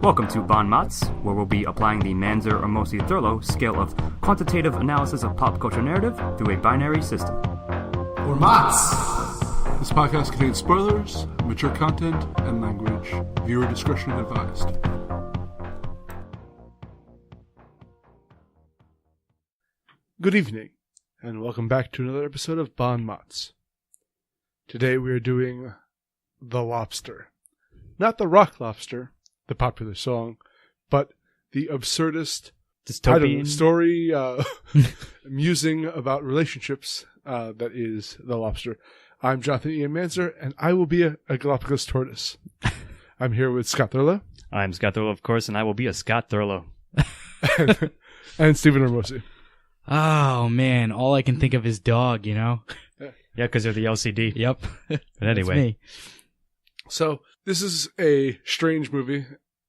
Welcome to MOTS, where we'll be applying the Manzer-Ormosi-Thurlow scale of quantitative analysis of pop culture narrative through a binary system. Or MOTS! This podcast contains spoilers, mature content, and language. Viewer discretion advised. Good evening, and welcome back to another episode of MOTS. Today we are doing The Lobster. Not the Rock Lobster, the popular song, but the absurdist Dystopian story musing about relationships that is The Lobster. I'm Jonathan Ian Manzer, and I will be a Galapagos tortoise. I'm here with Scott Thurlow. I'm Scott Thurlow, of course, and I will be a Scott Thurlow. and Stephen Ormosi. Oh, man. All I can think of is dog, you know? Yeah, because they're the LCD. Yep. But anyway. So, this is a strange movie.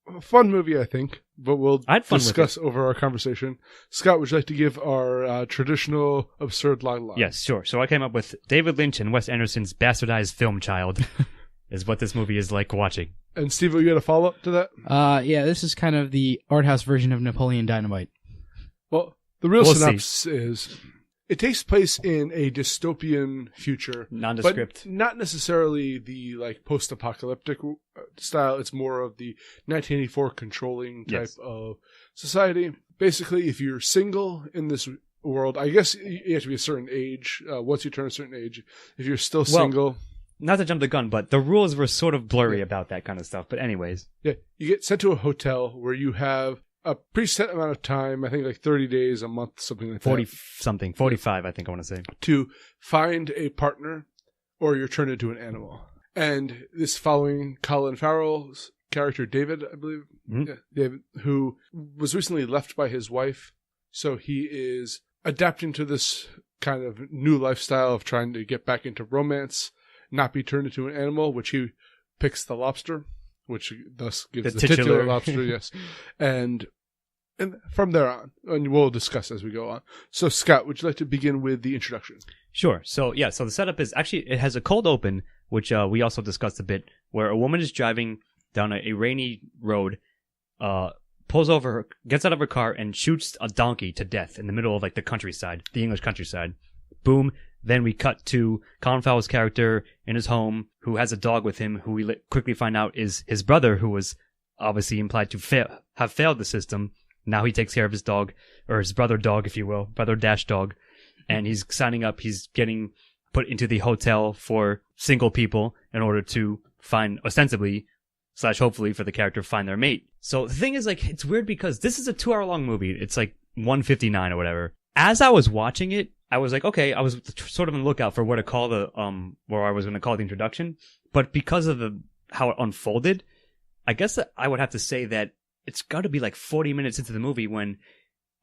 A fun movie, I think, but we'll discuss over our conversation. Scott, would you like to give our traditional absurd line? Yes, sure. So I came up with David Lynch and Wes Anderson's bastardized film child is what this movie is like watching. And Steve, you got a follow-up to that? Yeah, this is kind of the art house version of Napoleon Dynamite. Well, the real synopsis is it takes place in a dystopian future. Nondescript. But not necessarily the post-apocalyptic style. It's more of the 1984 controlling type of society. Basically, if you're single in this world, I guess you have to be a certain age. Once you turn a certain age, if you're still single... Not to jump the gun, but the rules were sort of blurry about that kind of stuff. But anyways. Yeah, you get sent to a hotel where you have a preset amount of time, I think 30 days, a month, something like 40-something, 45, I think I want to say. To find a partner, or you're turned into an animal. And this following Colin Farrell's character, David, I believe, David, who was recently left by his wife. So he is adapting to this kind of new lifestyle of trying to get back into romance, not be turned into an animal, which he picks the lobster, which thus gives the titular lobster, yes. And from there on, and we'll discuss as we go on. So, Scott, would you like to begin with the introduction? Sure. So, yeah, so the setup is actually, it has a cold open, which we also discussed a bit, where a woman is driving down a rainy road, pulls over, gets out of her car, and shoots a donkey to death in the middle of the countryside, the English countryside. Boom. Then we cut to Colin Farrell's character in his home, who has a dog with him, who we quickly find out is his brother, who was obviously implied to have failed the system. Now he takes care of his dog, or his brother dog, if you will, brother dash dog, and he's signing up. He's getting put into the hotel for single people in order to find, ostensibly, / hopefully for the character, find their mate. So the thing is, it's weird because this is a 2-hour-long movie. It's 1:59 or whatever. As I was watching it, I was okay, I was sort of on the lookout for where to call where I was going to call the introduction. But because of how it unfolded, I guess I would have to say that it's got to be 40 minutes into the movie when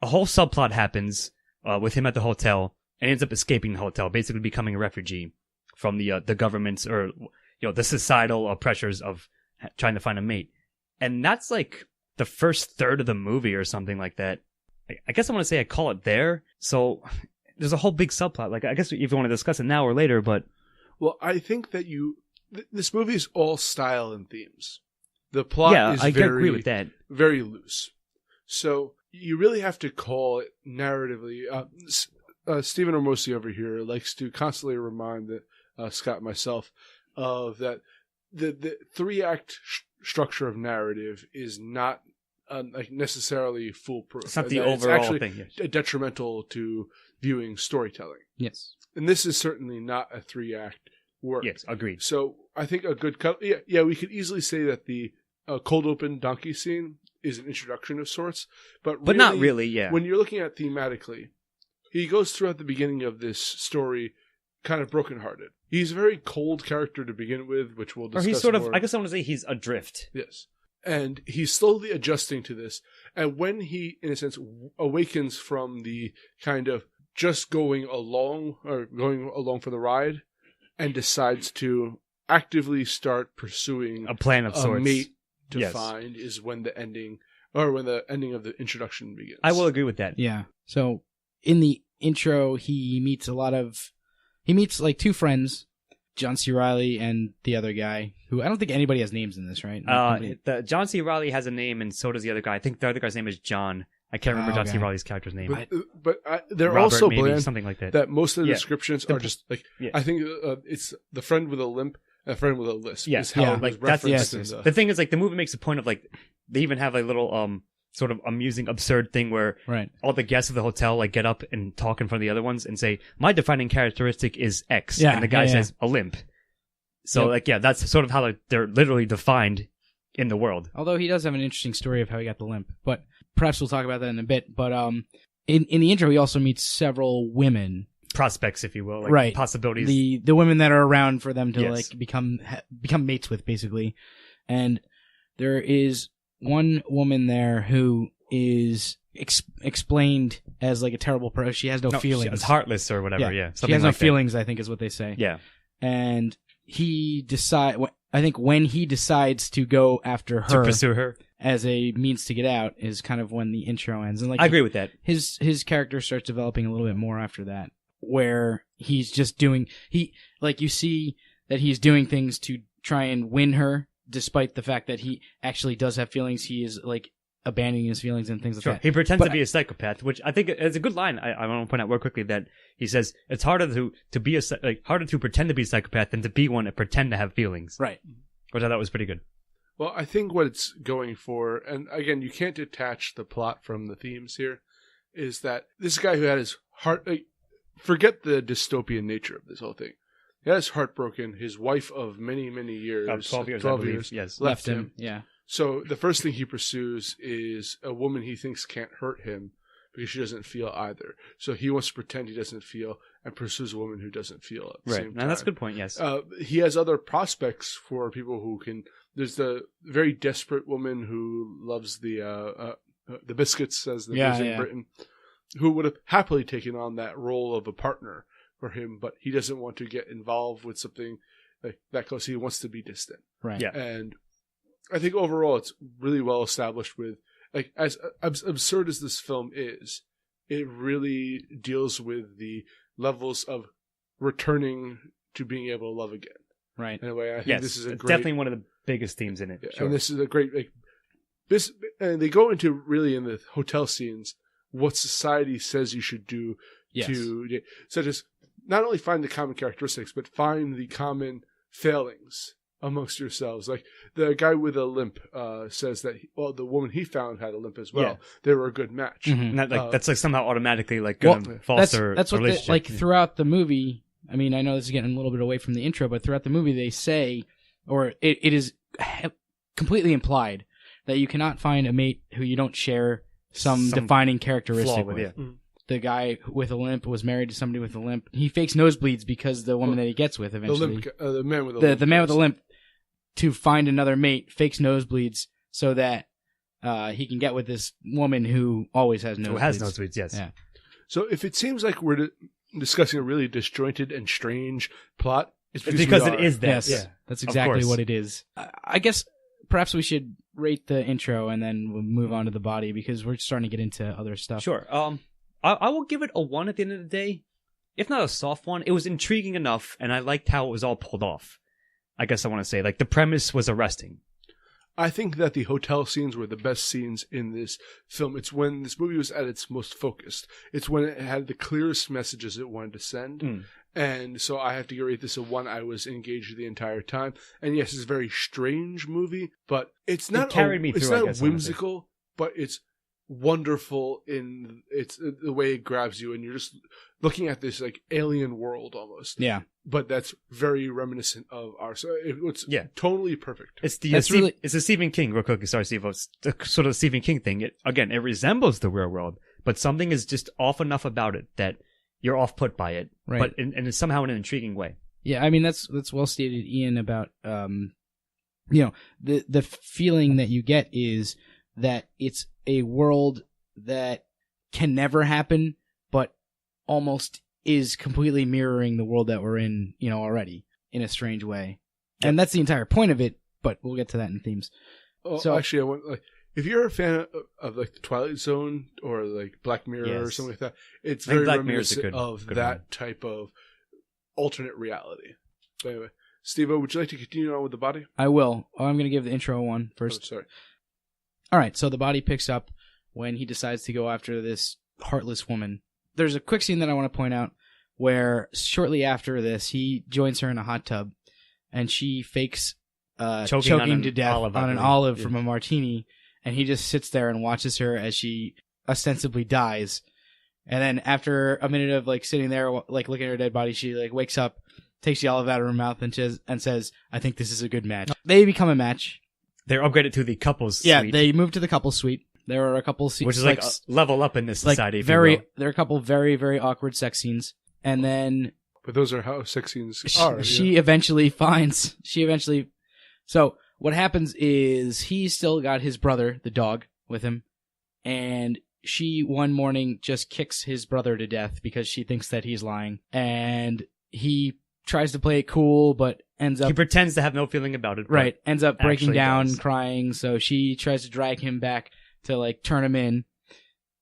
a whole subplot happens with him at the hotel and ends up escaping the hotel, basically becoming a refugee from the government's or the societal pressures of trying to find a mate. And that's the first third of the movie or something like that. I guess I want to say I call it there. So there's a whole big subplot. I guess if you want to discuss it now or later, but... Well, I think that this movie is all style and themes. The plot is agree with that. Very loose. So you really have to call it narratively. Stephen Ormosi over here likes to constantly remind Scott and myself of that the 3-act structure of narrative is not necessarily foolproof. It's not the overall thing. It's actually detrimental to viewing storytelling. Yes. And this is certainly not a 3-act work. Yes, agreed. So I think a good cut. Yeah, we could easily say that the cold open donkey scene is an introduction of sorts, but really, not really. Yeah. When you're looking at thematically, he goes throughout the beginning of this story kind of brokenhearted. He's a very cold character to begin with, which we'll discuss. Or he's sort of. I guess I want to say he's adrift. Yes. And he's slowly adjusting to this. And when he, in a sense, awakens from the kind of just going along for the ride and decides to actively start pursuing a plan of sorts, mate to find, is when the ending of the introduction begins. I will agree with that. Yeah. So in the intro, he meets 2 friends, John C. Reilly and the other guy, who I don't think anybody has names in this, right? The John C. Reilly has a name, and so does the other guy. I think the other guy's name is John. I can't remember John C. Reilly's character's name. But they're Robert, also maybe, bland something like that. most of the descriptions are just like, I think it's the friend with a limp, a friend with a lisp. Yeah, is how it was referenced in the thing is, like, the movie makes a point of, like, they even have a little sort of amusing, absurd thing where all the guests of the hotel like get up and talk in front of the other ones and say, "My defining characteristic is X," and the guy says a limp. So that's sort of how they're literally defined in the world. Although he does have an interesting story of how he got the limp, but perhaps we'll talk about that in a bit. But in the intro, he also meets several women, prospects, if you will, like possibilities. The women that are around for them to like become mates with, basically. And there is one woman there who is explained as like a terrible person. She has no feelings. She's heartless or whatever. Yeah, she has no feelings, I think is what they say. Yeah, and I think when he decides to go after her, to pursue her as a means to get out, is kind of when the intro ends. And like, I agree with that. His character starts developing a little bit more after that, where he's just you see that he's doing things to try and win her, despite the fact that he actually does have feelings. He is like abandoning his feelings and things like that. He pretends to be a psychopath, which I think is a good line. I want to point out real quickly that he says it's harder to be harder to pretend to be a psychopath than to be one and pretend to have feelings. Right. Which I thought was pretty good. Well, I think what it's going for, and again, you can't detach the plot from the themes here, is that this guy who had his heart, forget the dystopian nature of this whole thing. He had his heart broken. His wife of many, many years, 12 years, 12 I believe, years, yes, left him. Yeah. So the first thing he pursues is a woman he thinks can't hurt him because she doesn't feel either. So he wants to pretend he doesn't feel and pursues a woman who doesn't feel at the same time. That's a good point, yes. He has other prospects for people who can... There's the very desperate woman who loves the biscuits, as the music in Britain, who would have happily taken on that role of a partner for him, but he doesn't want to get involved with something like that close. He wants to be distant. Right. Yeah. And I think overall it's really well established with, like, as absurd as this film is, it really deals with the levels of returning to being able to love again. Right. In a way, I think this is a great... definitely one of the biggest themes in it. Yeah, sure. And this is a great... and they go into, really, in the hotel scenes, what society says you should do to... Such as not only find the common characteristics, but find the common failings amongst yourselves. Like, the guy with a limp says that, the woman he found had a limp as well. Yeah. They were a good match. Mm-hmm. That's like somehow automatically like foster that's what relationship. Like throughout the movie, I mean, I know this is getting a little bit away from the intro, but throughout the movie they say, or it is completely implied, that you cannot find a mate who you don't share some defining characteristic with. Yeah. Mm-hmm. The guy with a limp was married to somebody with a limp. He fakes nosebleeds because the woman that he gets with eventually... The man with a limp. The man with a limp, to find another mate, fakes nosebleeds so that he can get with this woman who always has nosebleeds. Who has nosebleeds, yes. Yeah. So if it seems like we're discussing a really disjointed and strange plot, it's because it is that. Yes, yeah. That's exactly what it is. I guess perhaps we should rate the intro and then we'll move on to the body, because we're starting to get into other stuff. Sure. I will give it a 1 at the end of the day. If not a soft one, it was intriguing enough, and I liked how it was all pulled off. I guess I want to say, like, the premise was arresting. I think that the hotel scenes were the best scenes in this film. It's when this movie was at its most focused. It's when it had the clearest messages it wanted to send. And so I have to rate this a 1. I was engaged the entire time. And yes, it's a very strange movie, but it's not whimsical, but it's wonderful in the way it grabs you, and you're just looking at this like alien world almost. Yeah. But that's very reminiscent of ours. So it's totally perfect. It's it's a Stephen King, real quickly. Sorry, Steve. It's the sort of Stephen King thing. It resembles the real world, but something is just off enough about it that you're off put by it. Right. But and it's somehow in an intriguing way. Yeah, I mean that's well stated, Ian. About the feeling that you get is that it's a world that can never happen, but almost is completely mirroring the world that we're in, already in a strange way. Yep. And that's the entire point of it, but we'll get to that in themes. So actually, I want if you're a fan of like the Twilight Zone or like Black Mirror or something like that, it's very reminiscent of that type of alternate reality. But anyway, Steve-O, would you like to continue on with the body? I will. I'm going to give the intro one first. Oh, sorry. All right, so the body picks up when he decides to go after this heartless woman. There's a quick scene that I want to point out where shortly after this, he joins her in a hot tub, and she fakes choking to death on an olive from a martini, and he just sits there and watches her as she ostensibly dies. And then after a minute of like sitting there, like looking at her dead body, she like wakes up, takes the olive out of her mouth, and says, "I think this is a good match." They become a match. They're upgraded to the couples suite. Yeah, they move to the couples suite. There are a couple scenes, which is like a level up in this society. Like there are a couple very, very awkward sex scenes, and then. But those are how sex scenes are. She eventually finds. So what happens is he's still got his brother, the dog, with him, and she one morning just kicks his brother to death because she thinks that he's lying, and he tries to play it cool, but ends up... He pretends to have no feeling about it. Right, ends up breaking down, crying, so she tries to drag him back to, like, turn him in.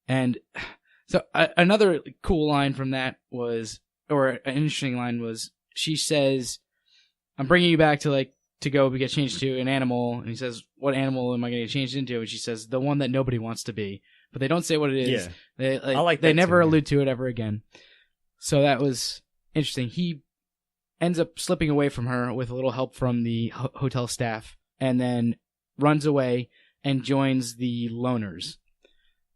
And so another cool line from that was, or an interesting line was, she says, "I'm bringing you back to go get changed to an animal." And he says, "What animal am I going to get changed into?" And she says, "The one that nobody wants to be." But they don't say what it is. Yeah. They never allude to it ever again. So that was interesting. He ends up slipping away from her with a little help from the hotel staff, and then runs away and joins the loners,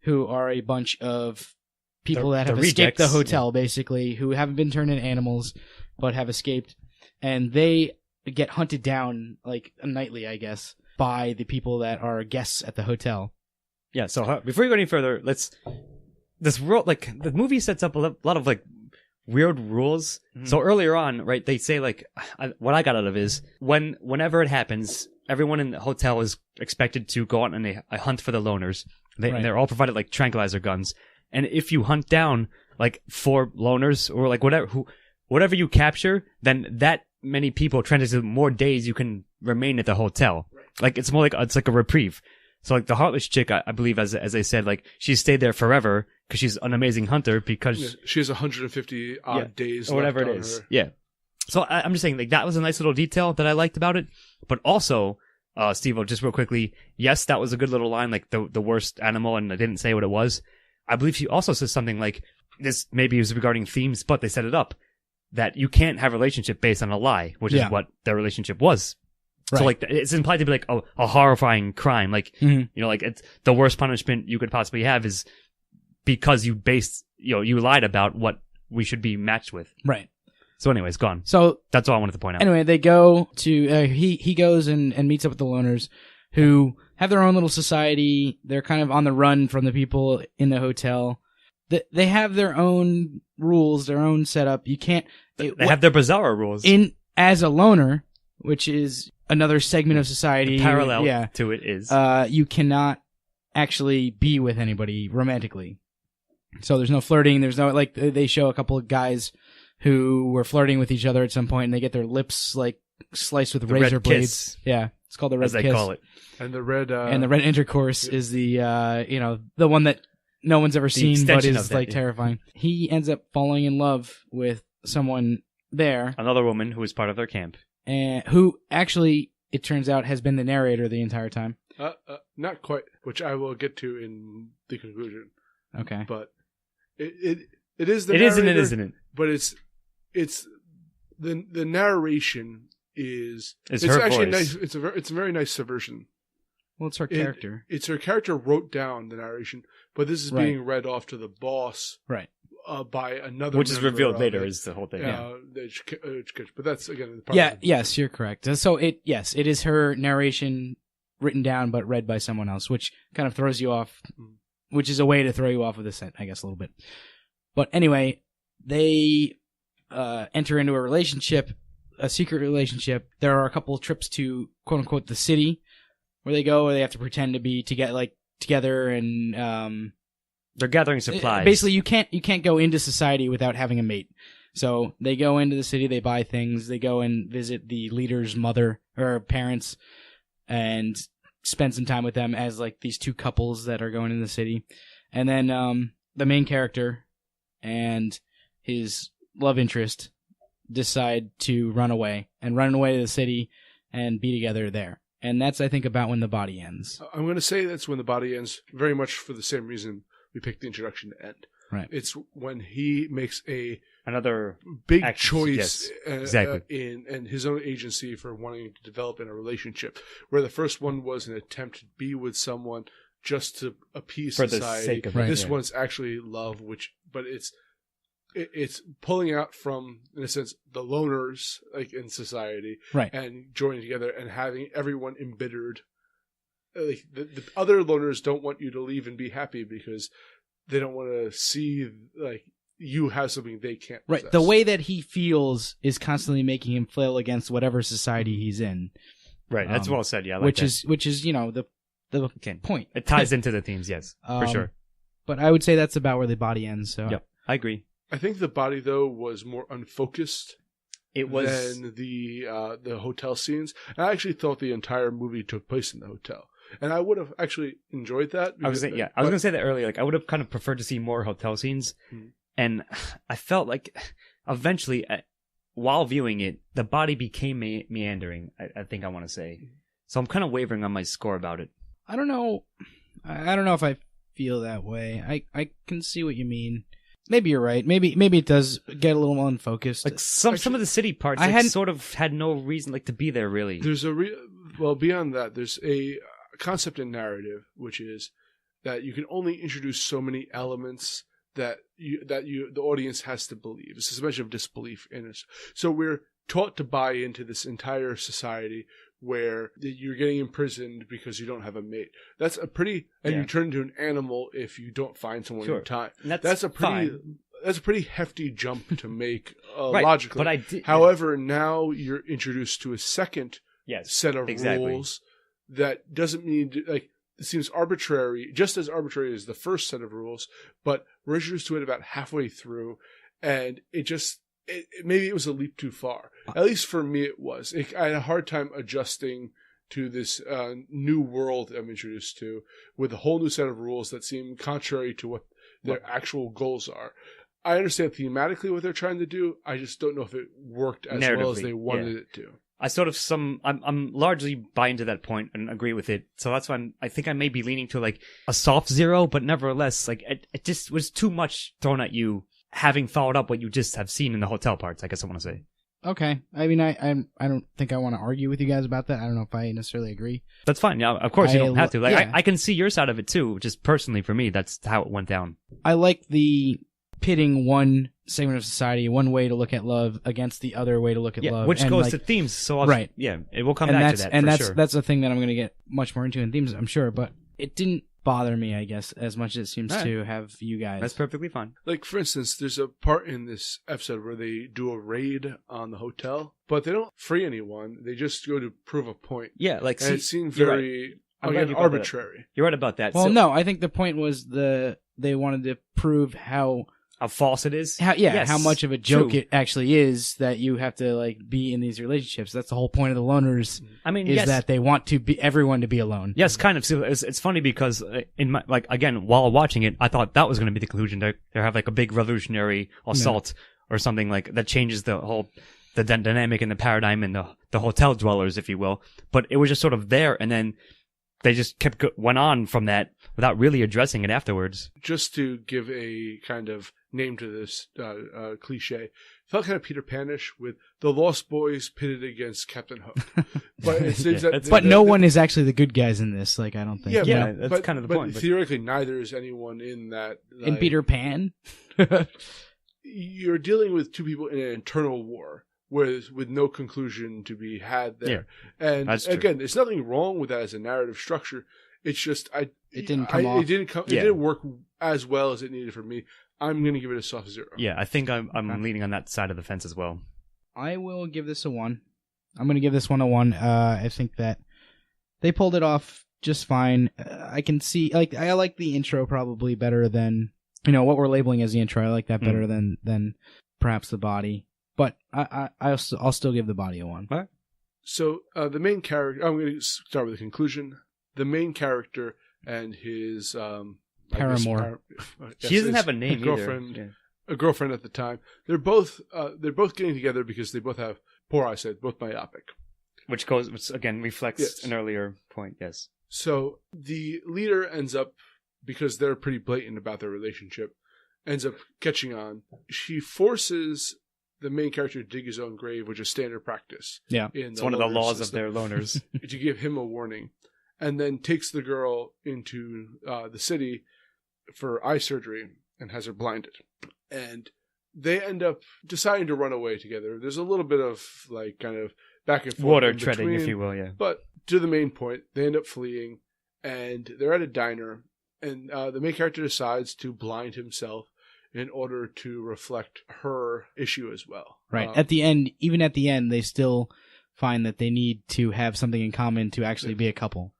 who are a bunch of people that have escaped the hotel, basically, who haven't been turned into animals, but have escaped. And they get hunted down, like, nightly, I guess, by the people that are guests at the hotel. Yeah, so before you go any further, this world, like, the movie sets up a lot of, like, weird rules. Mm-hmm. So earlier on, right, they say, like, what I got out of is, whenever it happens, everyone in the hotel is expected to go out on a hunt for the loners. And they're all provided, like, tranquilizer guns. And if you hunt down, like, 4 loners, or, like, whatever you capture, then that many people translate to more days you can remain at the hotel. Right. Like, it's more like, it's like a reprieve. So, like, the heartless chick, I believe, as I said, like, she stayed there forever because she's an amazing hunter because... she has 150 odd days or whatever it is. Her. Yeah. So, I'm just saying, like, that was a nice little detail that I liked about it. But also, Steve-O, just real quickly, yes, that was a good little line, like, the worst animal, and I didn't say what it was. I believe she also says something like, this maybe is regarding themes, but they set it up, that you can't have a relationship based on a lie, which is what their relationship was. Right. So, like, it's implied to be, like, a horrifying crime. Like, you know, like, it's the worst punishment you could possibly have is because you lied about what we should be matched with. Right. So, anyways, go on. So, that's all I wanted to point out. Anyway, they go to, he goes and meets up with the loners, who have their own little society. They're kind of on the run from the people in the hotel. They have their own rules, their own setup. You can't... They have their bizarre rules. As a loner, which is another segment of society. The parallel to it is. You cannot actually be with anybody romantically. So there's no flirting. There's no, like, they show a couple of guys who were flirting with each other at some point, and they get their lips, like, sliced with razor blades. Yeah. It's called the red kiss. As they call it. And the red... and the red intercourse is the, the one that no one's ever seen, but is, like, terrifying. He ends up falling in love with someone there. Another woman who is part of their camp. And who actually, it turns out, has been the narrator the entire time. Not quite, which I will get to in the conclusion. Okay. But it is the narrator. It is and it isn't. But it's the narration is... It's her actually voice. Nice. It's a very nice subversion. Well, it's her character. It's her character wrote down the narration, but this is being read off to the boss. Right. By another, which is revealed later is the whole thing. But that's again. Yes, you're correct. So it is her narration written down but read by someone else, which kind of throws you off. Which is a way to throw you off of the scent, I guess, a little bit. But anyway, they enter into a relationship, a secret relationship. There are a couple of trips to quote unquote the city where they go, where they have to pretend to be together and. They're gathering supplies. Basically, you can't go into society without having a mate. So they go into the city, they buy things, they go and visit the leader's mother or parents, and spend some time with them as like these two couples that are going in the city. And then the main character and his love interest decide to run away to the city and be together there. And that's, I think, about when the body ends. I'm going to say that's when the body ends, very much for the same reason we picked the introduction to end. Right. It's when he makes Another big action, choice yes, exactly. in his own agency for wanting to develop in a relationship, where the first one was an attempt to be with someone just to appease for society. the sake of Right. it. This yeah. one's actually love, but it's pulling out from, in a sense, the loners like in society, Right. and joining together and having everyone embittered. Like the other loners don't want you to leave and be happy because they don't want to see like you have something they can't possess. Right. The way that he feels is constantly making him flail against whatever society he's in. Right, that's well said. Yeah, I like which that. is the Okay. point. It ties into the themes, yes, for sure. But I would say that's about where the body ends. So Yep, I agree. I think the body though was more unfocused It was than the hotel scenes. And I actually thought the entire movie took place in the hotel, and I would have actually enjoyed that. I was going to say that earlier. Like, I would have kind of preferred to see more hotel scenes, and I felt like eventually, while viewing it, the body became meandering. I think I want to say, so I'm kind of wavering on my score about it. I don't know. I don't know if I feel that way. I can see what you mean. Maybe you're right. Maybe it does get a little unfocused. Like some of the city parts, sort of had no reason like to be there really. There's beyond that, there's a concept in narrative, which is that you can only introduce so many elements that the audience has to believe. It's a suspension of disbelief in us. So we're taught to buy into this entire society where you're getting imprisoned because you don't have a mate. That's a pretty, and you turn into an animal if you don't find someone in time. And that's a pretty. fine. That's a pretty hefty jump to make Right, logically. but However, now you're introduced to a second yes, set of exactly. rules that doesn't mean like it seems arbitrary, just as arbitrary as the first set of rules. But we're introduced to it about halfway through, and maybe it was a leap too far. At least for me, it was. I had a hard time adjusting to this new world I'm introduced to with a whole new set of rules that seem contrary to what their actual goals are. I understand thematically what they're trying to do. I just don't know if it worked as well as they wanted it to. I sort of I'm largely buying to that point and agree with it. So that's why I think I may be leaning to like a soft 0, but nevertheless, like it just was too much thrown at you, having followed up what you just have seen in the hotel parts. I guess I want to say. Okay. I mean, I don't think I want to argue with you guys about that. I don't know if I necessarily agree. That's fine. Yeah, of course you don't have to. Like, yeah. I can see your side of it too. Just personally for me, that's how it went down. I like the pitting one segment of society, one way to look at love against the other way to look at love, which and goes like, to themes. So right. Yeah, it will come and back to that. And for sure. that's a thing that I'm going to get much more into in themes, I'm sure. But it didn't bother me, I guess, as much as it seems to have you guys. That's perfectly fine. Like, for instance, there's a part in this episode where they do a raid on the hotel, but they don't free anyone. They just go to prove a point. Yeah, like, and it seemed very arbitrary. You're right about that. Well, So, no, I think the point was they wanted to prove how false it is. How much of a joke True. it actually is that you have to like be in these relationships. That's the whole point of the loners. I mean, is yes. that they want to be everyone to be alone. Yes, kind of. So it's funny because in my again while watching it, I thought that was going to be the conclusion. They have like a big revolutionary assault or something like that changes the dynamic and the paradigm and the hotel dwellers, if you will. But it was just sort of there, and then they just went on from that without really addressing it afterwards. Just to give a kind of name to this cliche, felt kind of Peter Panish with the Lost Boys pitted against Captain Hook. But it seems but no one is actually the good guys in this. Like, I don't think. Yeah, that's kind of the point. But theoretically, neither is anyone in that. Like, in Peter Pan, you're dealing with two people in an internal war. With no conclusion to be had there. Yeah, and again, there's nothing wrong with that as a narrative structure. It's just it didn't come off. It didn't work as well as it needed for me. I'm going to give it a soft 0. Yeah, I think I'm leaning on that side of the fence as well. I will give this a 1. I'm going to give this one a 1. I think that they pulled it off just fine. I can see, like, I like the intro probably better than, what we're labeling as the intro. I like that better than perhaps the body. But I'll still give the body a 1. All right. So the main character, I'm going to start with the conclusion. The main character and his paramour. She doesn't have a name girlfriend. either. a girlfriend at the time. They're both getting together because they both have poor eyesight, both myopic. Which again reflects an earlier point. Yes. So the leader ends up, because they're pretty blatant about their relationship, ends up catching on. She forces the main character to dig his own grave, which is standard practice. Yeah. It's one of the laws of their loners. To give him a warning. And then takes the girl into the city for eye surgery and has her blinded. And they end up deciding to run away together. There's a little bit of like kind of back and forth. Water treading, if you will, yeah. But to the main point, they end up fleeing, and they're at a diner, and the main character decides to blind himself in order to reflect her issue as well. Right. At the end, even at the end, they still find that they need to have something in common to actually be a couple.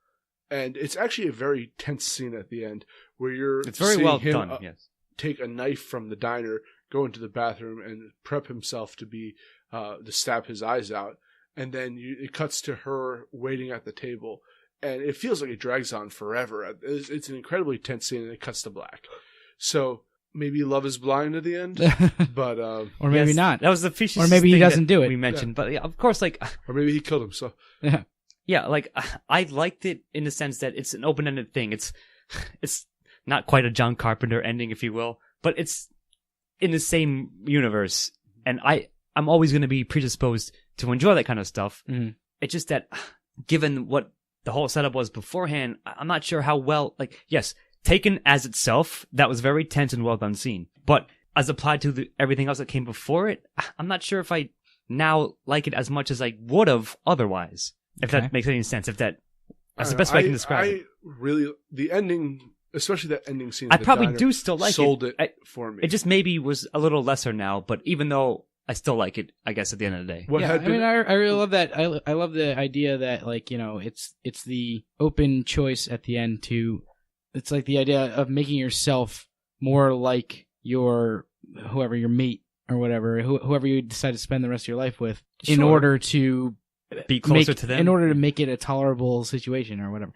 And it's actually a very tense scene at the end where you're it's very seeing well him done. Yes. Take a knife from the diner, go into the bathroom, and prep himself to be to stab his eyes out. And then it cuts to her waiting at the table, and it feels like it drags on forever. It's an incredibly tense scene, and it cuts to black. So maybe love is blind at the end, but or maybe not. That was the fishy. Or maybe he doesn't do it. We mentioned, but yeah, of course, like, or maybe he killed himself. Yeah. Yeah, like I liked it in the sense that it's an open-ended thing. It's not quite a John Carpenter ending, if you will, but it's in the same universe, and I'm always going to be predisposed to enjoy that kind of stuff. Mm-hmm. It's just that, given what the whole setup was beforehand, I'm not sure how well. Like, yes, taken as itself, that was very tense and well done scene, but as applied to everything else that came before it, I'm not sure if I now like it as much as I would have otherwise. If that makes any sense, that's the best way I can describe it. Really, the ending, especially that ending scene. I probably do still like sold it for me. It just maybe was a little lesser now, but even though I still like it, I guess at the end of the day. I really love that. I love the idea that, like, you know, it's the open choice at the end to. It's like the idea of making yourself more like your mate or whatever, whoever you decide to spend the rest of your life with, in order to be closer to them, in order to make it a tolerable situation or whatever,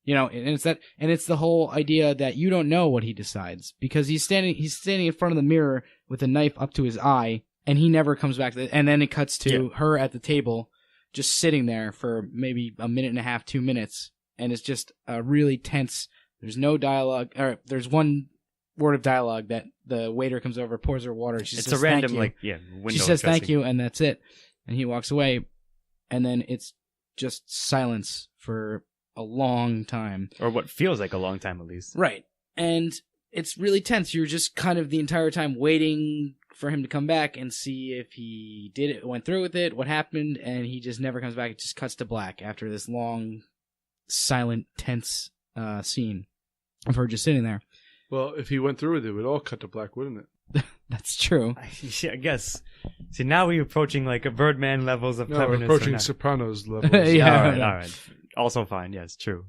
you know. And it's the whole idea that you don't know what he decides, because he's standing in front of the mirror with a knife up to his eye, and he never comes back. And then it cuts to her at the table, just sitting there for maybe a minute and a half, 2 minutes, and it's just a really tense. There's no dialogue, or there's one word of dialogue that the waiter comes over, pours her water. She says, a random thank you. Window she says dressing. thank you, and that's it. And he walks away. And then it's just silence for a long time. Or what feels like a long time, at least. Right. And it's really tense. You're just kind of the entire time waiting for him to come back and see if he did it, went through with it, what happened, and he just never comes back. It just cuts to black after this long, silent, tense scene of her just sitting there. Well, if he went through with it, it would all cut to black, wouldn't it? That's true. Yeah, I guess. See, now we're approaching like a Birdman levels of cleverness. We're approaching Sopranos levels. Yeah. All right. Also fine. Yes, true.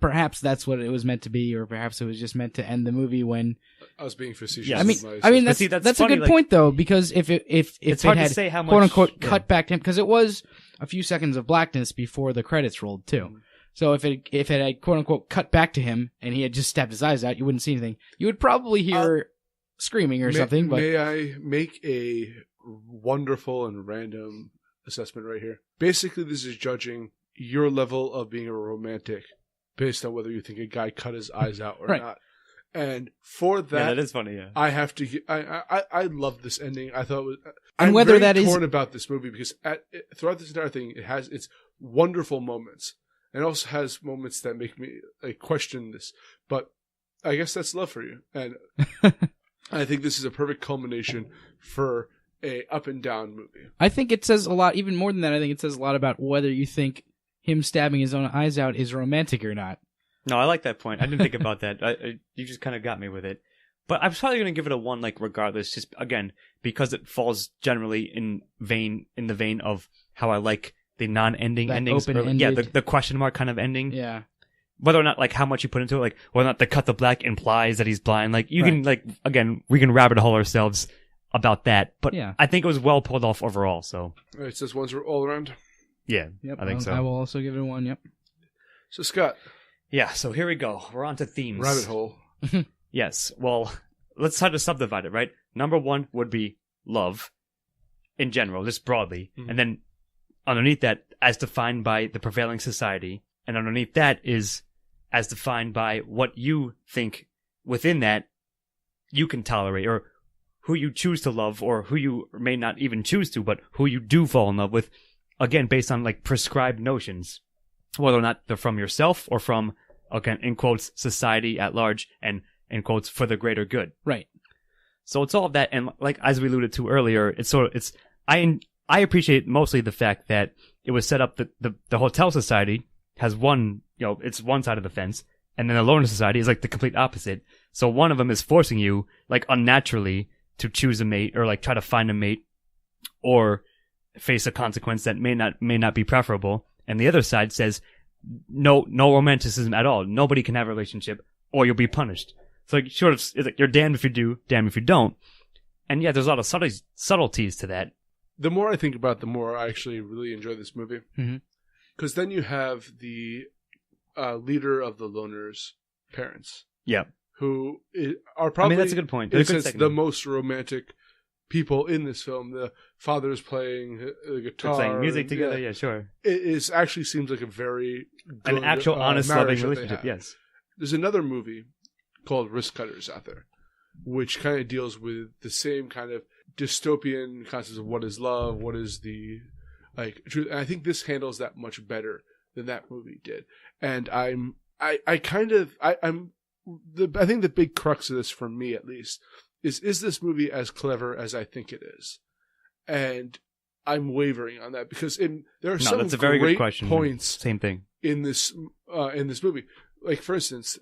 Perhaps that's what it was meant to be, or perhaps it was just meant to end the movie when. I was being facetious. Yeah, I mean, that's a good point though, because if it's it hard had to say how much, quote unquote cut back to him, because it was a few seconds of blackness before the credits rolled too. Mm-hmm. So if it had quote unquote cut back to him and he had just stabbed his eyes out, you wouldn't see anything. You would probably hear screaming or something. But may I make a wonderful and random assessment right here? Basically, this is judging your level of being a romantic based on whether you think a guy cut his eyes out or not. And for that is funny. Yeah, I have to. I love this ending. I thought it was. And I'm whether very that torn about this movie because throughout this entire thing, it has its wonderful moments. And it also has moments that make me question this. But I guess that's love for you. And I think this is a perfect culmination for a up and down movie. I think it says a lot, even more than that, I think it says a lot about whether you think him stabbing his own eyes out is romantic or not. No, I like that point. I didn't think about that. You just kind of got me with it. But I'm probably going to give it a 1, regardless, just, again, because it falls generally in the vein of how I like the non-ending endings. The question mark kind of ending. Yeah. Whether or not, how much you put into it, whether or not the cut the black implies that he's blind. You can, again, we can rabbit hole ourselves about that. But yeah. I think it was well pulled off overall, so. All right, so this one's all around? Yeah, yep, I think so. I will also give it a 1, yep. So, Scott. Yeah, so here we go. We're on to themes. Rabbit hole. Yes, well, let's try to subdivide it, right? Number one would be love in general, just broadly. Mhm. And then underneath that, as defined by the prevailing society. And underneath that is as defined by what you think within that you can tolerate, or who you choose to love, or who you may not even choose to, but who you do fall in love with. Again, based on like prescribed notions, whether or not they're from yourself or from, again, in quotes, society at large, and in quotes, for the greater good. Right. So it's all of that, and like as we alluded to earlier, I appreciate mostly the fact that it was set up that the hotel society has one, it's one side of the fence, and then the loner society is like the complete opposite. So one of them is forcing you, like unnaturally, to choose a mate, or like try to find a mate, or face a consequence that may not be preferable. And the other side says, no romanticism at all. Nobody can have a relationship, or you'll be punished. So like, sort of, it's like you're damned if you do, damned if you don't. And yeah, there's a lot of subtleties to that. The more I think about it, the more I actually really enjoy this movie. Because then you have the leader of the loners' parents. Yeah. Who are probably, that's a good point. The most romantic people in this film. The father's playing the guitar. They're playing music together, yeah, sure. It actually seems like a very good, an actual honest, loving relationship, yes. There's another movie called Risk Cutters out there, which kind of deals with the same kind of dystopian concepts of what is love, what is the truth. And I think this handles that much better than that movie did. And I think the big crux of this, for me at least, is this movie as clever as I think it is? And I'm wavering on that because there are some very great good question. points. Same thing in this movie. Like, for instance,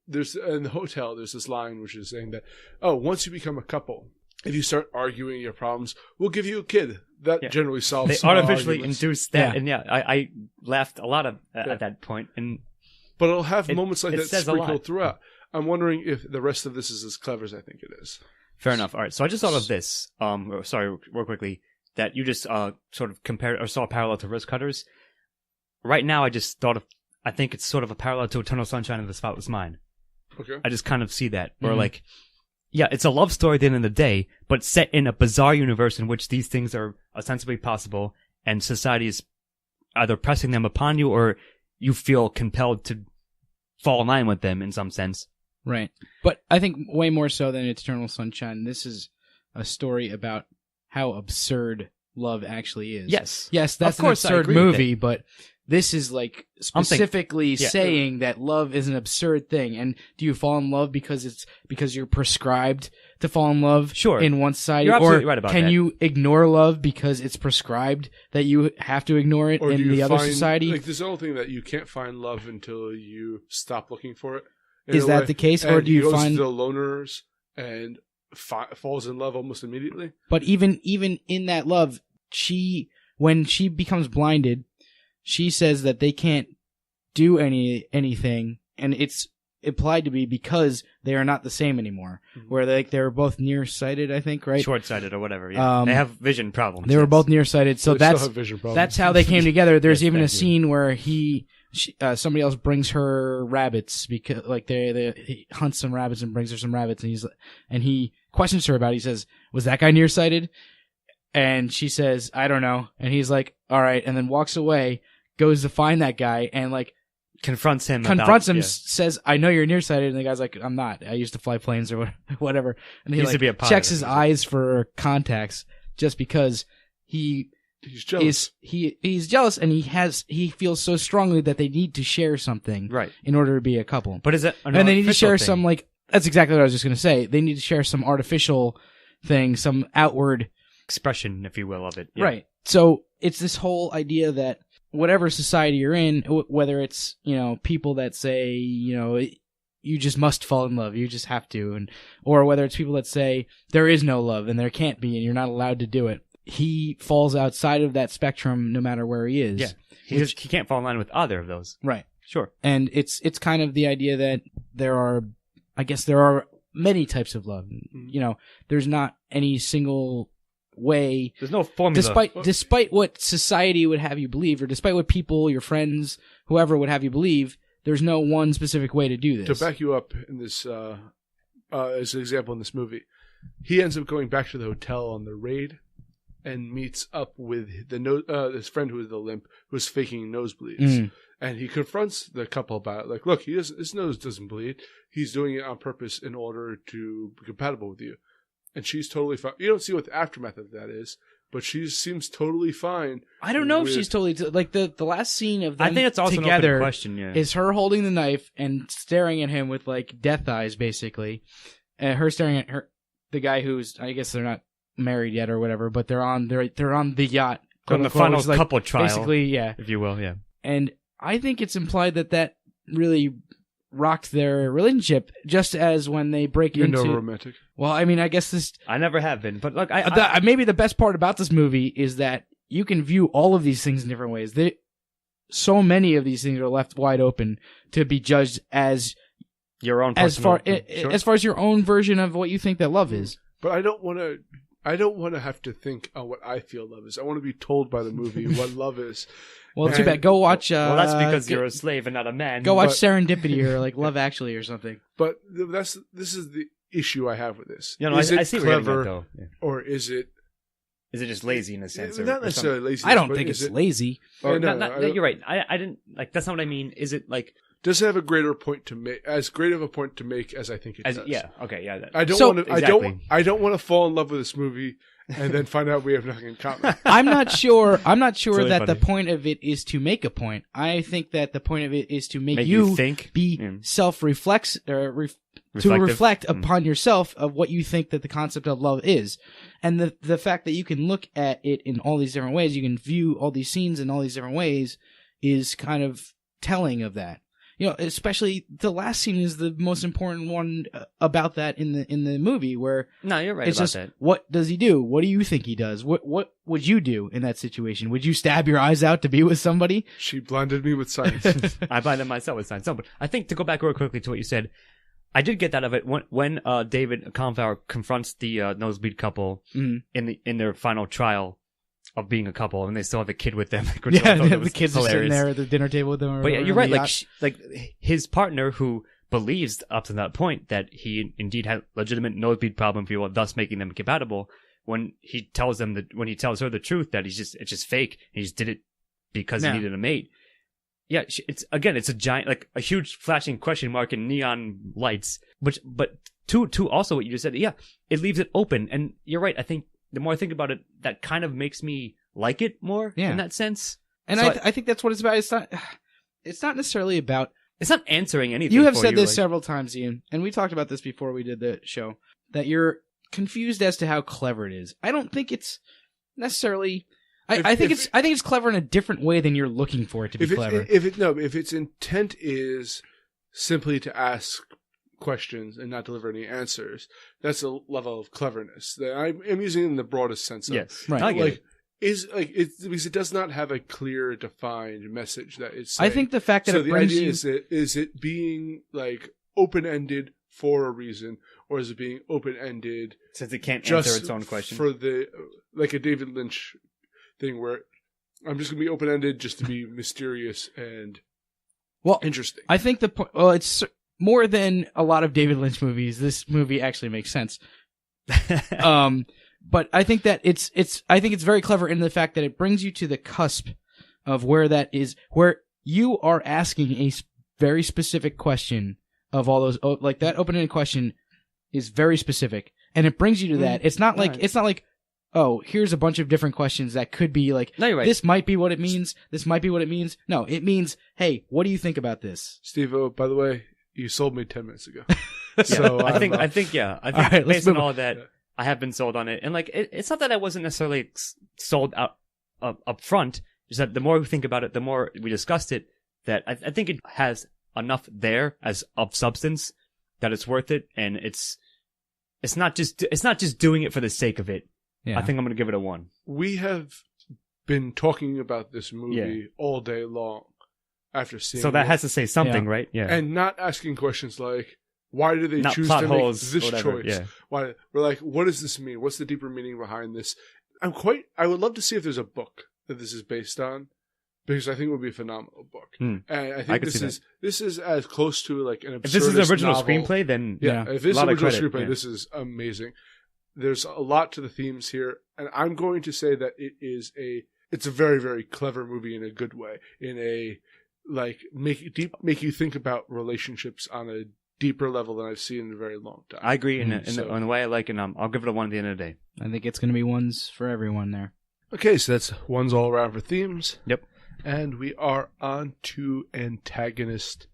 in the hotel, there's this line which is saying that, once you become a couple, if you start arguing your problems, we'll give you a kid. That generally solves. They artificially arguments. induced that, and I laughed a lot at that point. But it'll have moments like that sprinkled throughout. I'm wondering if the rest of this is as clever as I think it is. Fair enough. All right. So I just thought of this. Sorry, real quickly, that you just sort of compared or saw a parallel to Risk Cutters. Right now, I just thought of. I think it's sort of a parallel to Eternal Sunshine of the Spotless Mind. Okay. I just kind of see that, where like, yeah, it's a love story at the end of the day, but set in a bizarre universe in which these things are ostensibly possible, and society is either pressing them upon you, or you feel compelled to fall in line with them in some sense. Right. But I think way more so than Eternal Sunshine, this is a story about how absurd love actually is. Yes, that's an absurd movie, but this is like specifically saying that love is an absurd thing. And do you fall in love because you're prescribed to fall in love in one society? You're absolutely right about can that. you ignore love because it's prescribed that you have to ignore it in the other society? Like, there's the whole thing that you can't find love until you stop looking for it. Is that the case, or do you find the loners and falls in love almost immediately? But even in that love, when she becomes blinded, she says that they can't do anything, and it's implied to be because they are not the same anymore. Mm-hmm. Where they're both nearsighted, I think, right? Short-sighted or whatever. Yeah. They have vision problems. They were both nearsighted, so that's how they came together. There's even a scene where somebody else brings her rabbits because he hunts some rabbits and brings her some rabbits, and he questions her about it. He says, "Was that guy nearsighted?" And she says, "I don't know." And he's like, "All right," and then walks away, goes to find that guy, and confronts him, says, "I know you're nearsighted," and the guy's like, "I'm not. I used to fly planes or whatever." And he checks his eyes for contacts just because he's jealous. He's jealous, and he feels so strongly that they need to share something, right, in order to be a couple. But is it? And they need to share some that's exactly what I was just going to say. They need to share some artificial thing, some outward expression, if you will, of it. Yeah. Right. So it's this whole idea that whatever society you're in, whether it's, people that say, you just must fall in love, you just have to, or whether it's people that say there is no love and there can't be and you're not allowed to do it. He falls outside of that spectrum no matter where he is. Yeah. He can't fall in line with either of those. Right. Sure. And it's kind of the idea that there are many types of love. There's not any single way. There's no formula. Despite what society would have you believe, or despite what people, your friends, whoever would have you believe, there's no one specific way to do this. To back you up in this as an example in this movie. He ends up going back to the hotel on the raid and meets up with his friend who was the limp, who was faking nosebleeds. And he confronts the couple about it. Like, look, his nose doesn't bleed. He's doing it on purpose in order to be compatible with you. And she's totally fine. You don't see what the aftermath of that is, but she seems totally fine. I don't know if she's totally like the last scene of them I think it's also together an open question. Yeah. is her holding the knife and staring at him with like death eyes, basically. Her staring at the guy who's, I guess they're not married yet or whatever, but they're on the yacht on the final couple trial, basically, yeah, if you will, yeah. And I think it's implied that really rocked their relationship, just as when they break You're into. no romantic. Well, I mean, I guess this. I never have been, but look, maybe the best part about this movie is that you can view all of these things in different ways. So many of these things are left wide open to be judged as your own personal, sure. as far as your own version of what you think that love is. But I don't want to have to think on what I feel love is. I want to be told by the movie what love is. Well, too bad. Go watch. Well, that's because you're a slave and not a man. Go watch Serendipity or like Love Actually or something. But this is the issue I have with this. You know, is I it see clever, though. Yeah. or is it just lazy in a sense? Not necessarily lazy. I don't think it's lazy. Or, you're right. I didn't like. That's not what I mean. Is it like? Does it have a greater point to make? As great of a point to make as I think it does. Yeah. Okay. Yeah. I don't want to. Exactly. I don't want to fall in love with this movie and then find out we have nothing in common. I'm not sure really that funny. the point of it is to make a point. I think that the point of it is to make you think, be self-reflex to reflective. reflect upon yourself of what you think that the concept of love is. And the fact that you can look at it in all these different ways, you can view all these scenes in all these different ways, is kind of telling of that. You know, especially the last scene is the most important one about that in the movie, where no, you're right it's about just, that. what does he do? What do you think he does? What would you do in that situation? Would you stab your eyes out to be with somebody? She blinded me with science. I blinded myself with science. No, but I think to go back real quickly to what you said, I did get that of it when David Confower confronts the nosebleed couple in their final trial of being a couple, and they still have the kid with them. Which the kids are sitting there at the dinner table with them. But yeah, you're right. Like his partner, who believes up to that point that he indeed had legitimate nosebleed problem, for you, thus making them compatible. When he tells her the truth that it's just fake, he just did it because he needed a mate. Yeah, it's a giant, like a huge flashing question mark in neon lights. But to also what you just said, yeah, it leaves it open, and you're right. I think the more I think about it, that kind of makes me like it more in that sense. And so I think that's what it's about. It's not necessarily about. It's not answering anything. You have said this several times, Ian, and we talked about this before we did the show, that you're confused as to how clever it is. I don't think it's necessarily. I think it's clever in a different way than you're looking for it to be clever. If its intent is simply to ask questions and not deliver any answers, that's a level of cleverness that I'm using in the broadest sense of. Yes, right. Because it does not have a clear, defined message that it's saying. I think the fact that so it the brings idea you... is it being like open-ended for a reason, or is it being open-ended since it can't answer its own question for the like a David Lynch thing where I'm just gonna be open-ended just to be mysterious and interesting. I think it's more than a lot of David Lynch movies. This movie actually makes sense. But I think that it's very clever in the fact that it brings you to the cusp of where that is, where you are asking a very specific question of all those, like that open-ended question is very specific, and it brings you to that. It's not like, oh, here's a bunch of different questions that could be like, no, you're right. This might be what it means. This might be what it means. No, it means, hey, what do you think about this? Steve-O, by the way, you sold me 10 minutes ago. So I think right, based on all that, I have been sold on it. And like, it's not that I wasn't necessarily sold out up front. It's that the more we think about it, the more we discussed it, that I think it has enough there as of substance that it's worth it. And it's not just doing it for the sake of it. Yeah. I think I'm going to give it a 1. We have been talking about this movie all day long after seeing it. So that has to say something, right? Yeah. And not asking questions like, why do they not choose to make this choice? Yeah. Why we're like, what does this mean? What's the deeper meaning behind this? I would love to see if there's a book that this is based on, because I think it would be a phenomenal book. And I think this is as close to like an absurdist If this is an original novel. screenplay, then If this is a an lot of original credit, screenplay, this is amazing. There's a lot to the themes here, and I'm going to say that it's a very, very clever movie in a good way, in a like make you think about relationships on a deeper level than I've seen in a very long time. I agree in the way I like it. I'll give it a 1 at the end of the day. I think it's going to be ones for everyone there. Okay, so that's ones all around for themes. Yep. And we are on to antagonist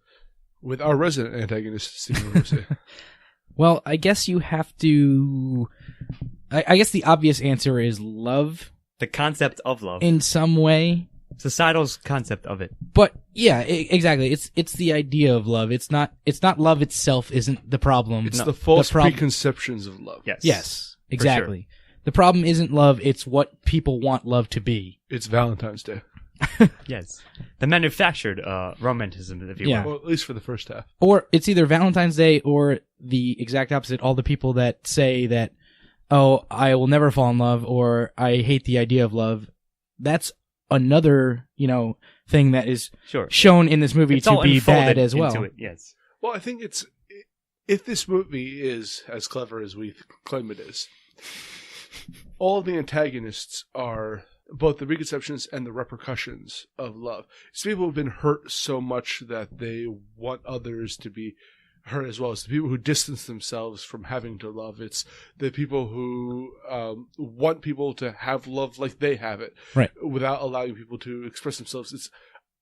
with our resident antagonist, Stephen Lucy. Well, I guess you have to... I guess the obvious answer is love. The concept of love. In some way. Societal's concept of it. But yeah, exactly. It's the idea of love. It's not love itself isn't the problem. It's the false preconceptions of love. Yes, exactly. Sure. The problem isn't love, it's what people want love to be. It's Valentine's Day. Yes. The manufactured romanticism, if you will. Well, at least for the first half. Or it's either Valentine's Day or the exact opposite. All the people that say that, oh, I will never fall in love, or I hate the idea of love. That's another, thing that is shown in this movie to be bad as well. Into it, yes. Well, I think if this movie is as clever as we claim it is, all the antagonists are both the preconceptions and the repercussions of love. It's people who've been hurt so much that they want others to be hurt as well. It's the people who distance themselves from having to love. It's the people who want people to have love like they have it, right, without allowing people to express themselves. It's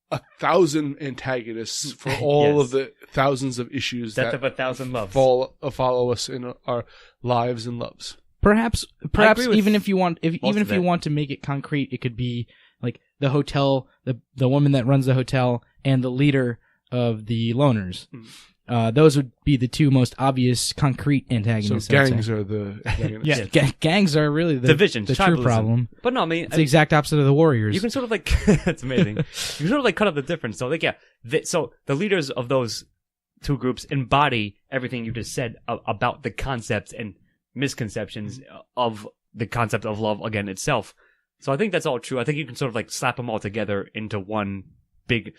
1,000 antagonists for all of the thousands of issues Death of 1,000 loves follow us in our lives and loves. Perhaps even if you want to make it concrete, it could be like the hotel, the woman that runs the hotel, and the leader of the loners. Those would be the two most obvious concrete antagonists. So gangs are the antagonists. Yeah, gangs are really the division, the true problem. But no, I mean it's the exact opposite of the warriors. You can sort of like it's amazing. You can sort of like cut up the difference. So like so the leaders of those two groups embody everything you just said about the concepts and misconceptions of the concept of love again itself. So I think that's all true. I think you can sort of like slap them all together into one big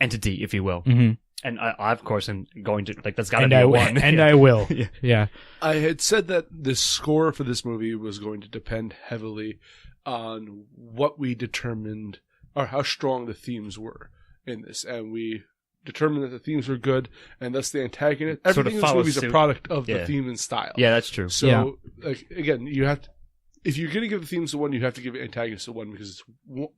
entity, if you will. Mm-hmm. And I of course, am going to like that's got to be one. And I will. Yeah. I had said that the score for this movie was going to depend heavily on what we determined or how strong the themes were in this, and we determined that the themes were good, and thus the antagonist. Everything in this movie is a product of the theme and style. Yeah, that's true. So, like again, you have to. If you're going to give the themes a 1, you have to give antagonist a 1 because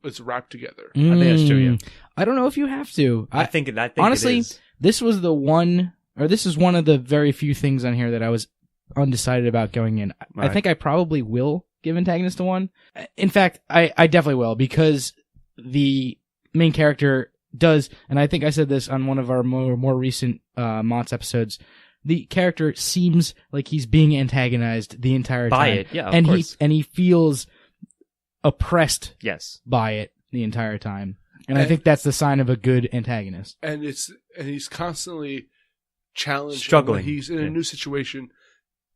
it's wrapped together. I think that's true, yeah. I don't know if you have to. I think honestly, it is. This was this is one of the very few things on here that I was undecided about going in. Right. I think I probably will give antagonist a 1. In fact, I definitely will, because the main character does, and I think I said this on one of our more recent MOTS episodes, the character seems like he's being antagonized the entire time. By it, yeah, of course. He feels oppressed by it the entire time. And I think that's the sign of a good antagonist. And he's constantly challenged, struggling. When he's in a new situation.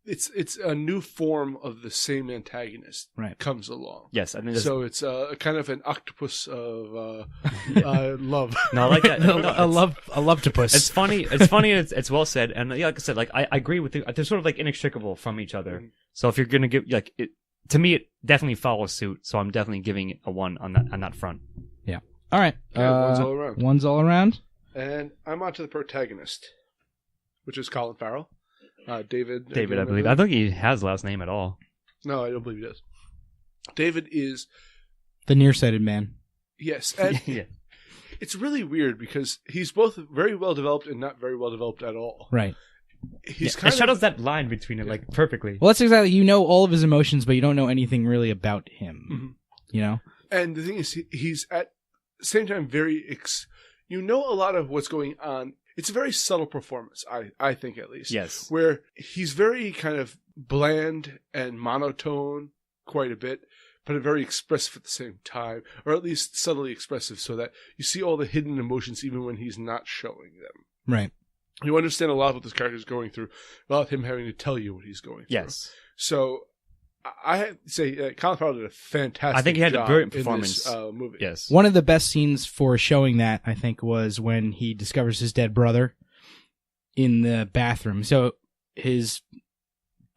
It's a new form of the same antagonist comes along. Yes, I mean, so it's kind of an octopus of love. No, I like that. a love-topus. It's funny. It's funny. It's well said. And like I said, like I agree with you. They're sort of like inextricable from each other. Mm-hmm. So if you're gonna give it, to me, it definitely follows suit. So I'm definitely giving it a 1 on that front. Yeah. All right. One's all around. One's all around. And I'm on to the protagonist, which is Colin Farrell. David, I believe. I don't think he has last name at all. No, I don't believe he does. David is the nearsighted man. Yes, and it's really weird because he's both very well developed and not very well developed at all. Right. He's it shadows that line between it like perfectly. Well, that's exactly. You know all of his emotions, but you don't know anything really about him. Mm-hmm. You know. And the thing is, he's at the same time very. You know a lot of what's going on. It's a very subtle performance, I think, at least. Yes. Where he's very kind of bland and monotone quite a bit, but very expressive at the same time, or at least subtly expressive, so that you see all the hidden emotions even when he's not showing them. Right. You understand a lot of what this character is going through without him having to tell you what he's going through. Yes. So I have to say, Colin Farrell did a fantastic job. I think he had a brilliant performance. In this, movie. Yes. One of the best scenes for showing that, I think, was when he discovers his dead brother in the bathroom. So his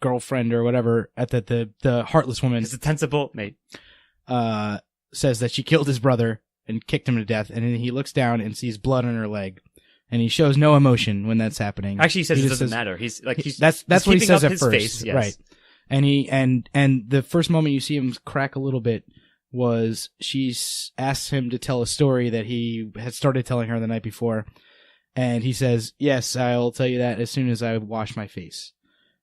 girlfriend or whatever, at the heartless woman, His sensible mate, says that she killed his brother and kicked him to death, and then he looks down and sees blood on her leg, and he shows no emotion when that's happening. Actually, he says it just doesn't says- matter. He's like that's he's what he keeping says up at his first, face, yes. right? And and the first moment you see him crack a little bit was she asks him to tell a story that he had started telling her the night before, and he says, "Yes, I'll tell you that as soon as I wash my face."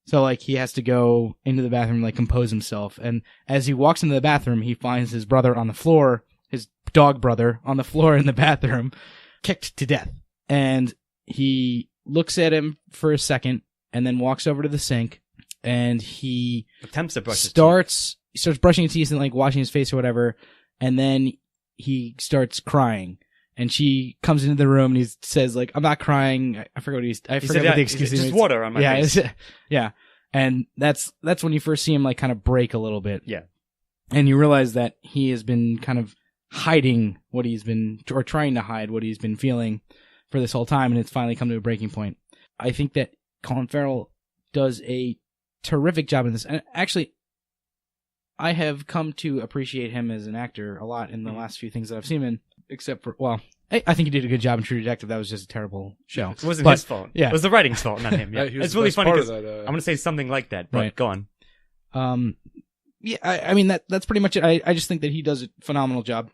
So like he has to go into the bathroom, like compose himself, and as he walks into the bathroom, he finds his brother on the floor, his dog brother on the floor in the bathroom, kicked to death, and he looks at him for a second, and then walks over to the sink. And he attempts to brush starts brushing his teeth and like washing his face or whatever, and then he starts crying. And she comes into the room and he says like, "I'm not crying." I forgot what I forgot what the excuse is. he Just made. water on my face. Yeah. And that's when you first see him like kind of break a little bit. Yeah. And you realize that he has been kind of hiding what he's been, or trying to hide what he's been feeling for this whole time, and it's finally come to a breaking point. I think that Colin Farrell does a terrific job in this. And actually, I have come to appreciate him as an actor a lot in the last few things that I've seen him in, except for, well, I think he did a good job in True Detective. That was just a terrible show. It wasn't his fault. Yeah. It was the writing's fault, not him. Yeah. He was It's the really best funny part because of that, I'm going to say something like that, but Right. go on. Yeah, I mean, that's pretty much it. I just think that he does a phenomenal job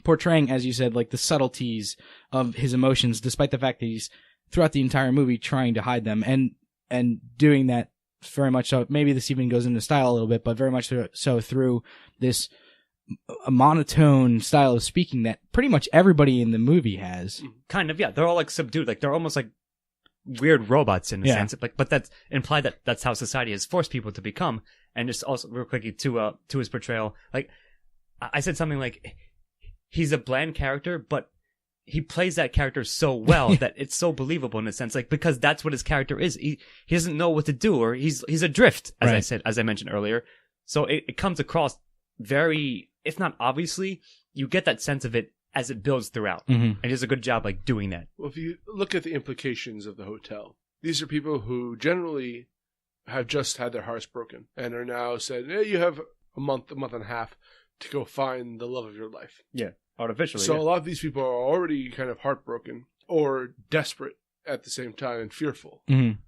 portraying, as you said, like the subtleties of his emotions, despite the fact that he's throughout the entire movie trying to hide them, and doing that very much so. Maybe this even goes into style a little bit, but very much so through this a monotone style of speaking that pretty much everybody in the movie has. Kind of, yeah. They're all like subdued. Like they're almost like weird robots in a sense. Like, but that's implied that that's how society has forced people to become. And just also real quickly to his portrayal, like I said something like he's a bland character, but he plays that character so well that it's so believable in a sense, like because that's what his character is. He doesn't know what to do, or he's adrift, as I mentioned earlier. So it comes across very, if not obviously, you get that sense of it as it builds throughout, and he does a good job like doing that. Well, if you look at the implications of the hotel, these are people who generally have just had their hearts broken and are now said, "Hey, you have a month and a half to go find the love of your life." Yeah, artificially. So yeah. a lot of these people are already kind of heartbroken or desperate at the same time and fearful. Mm-hmm.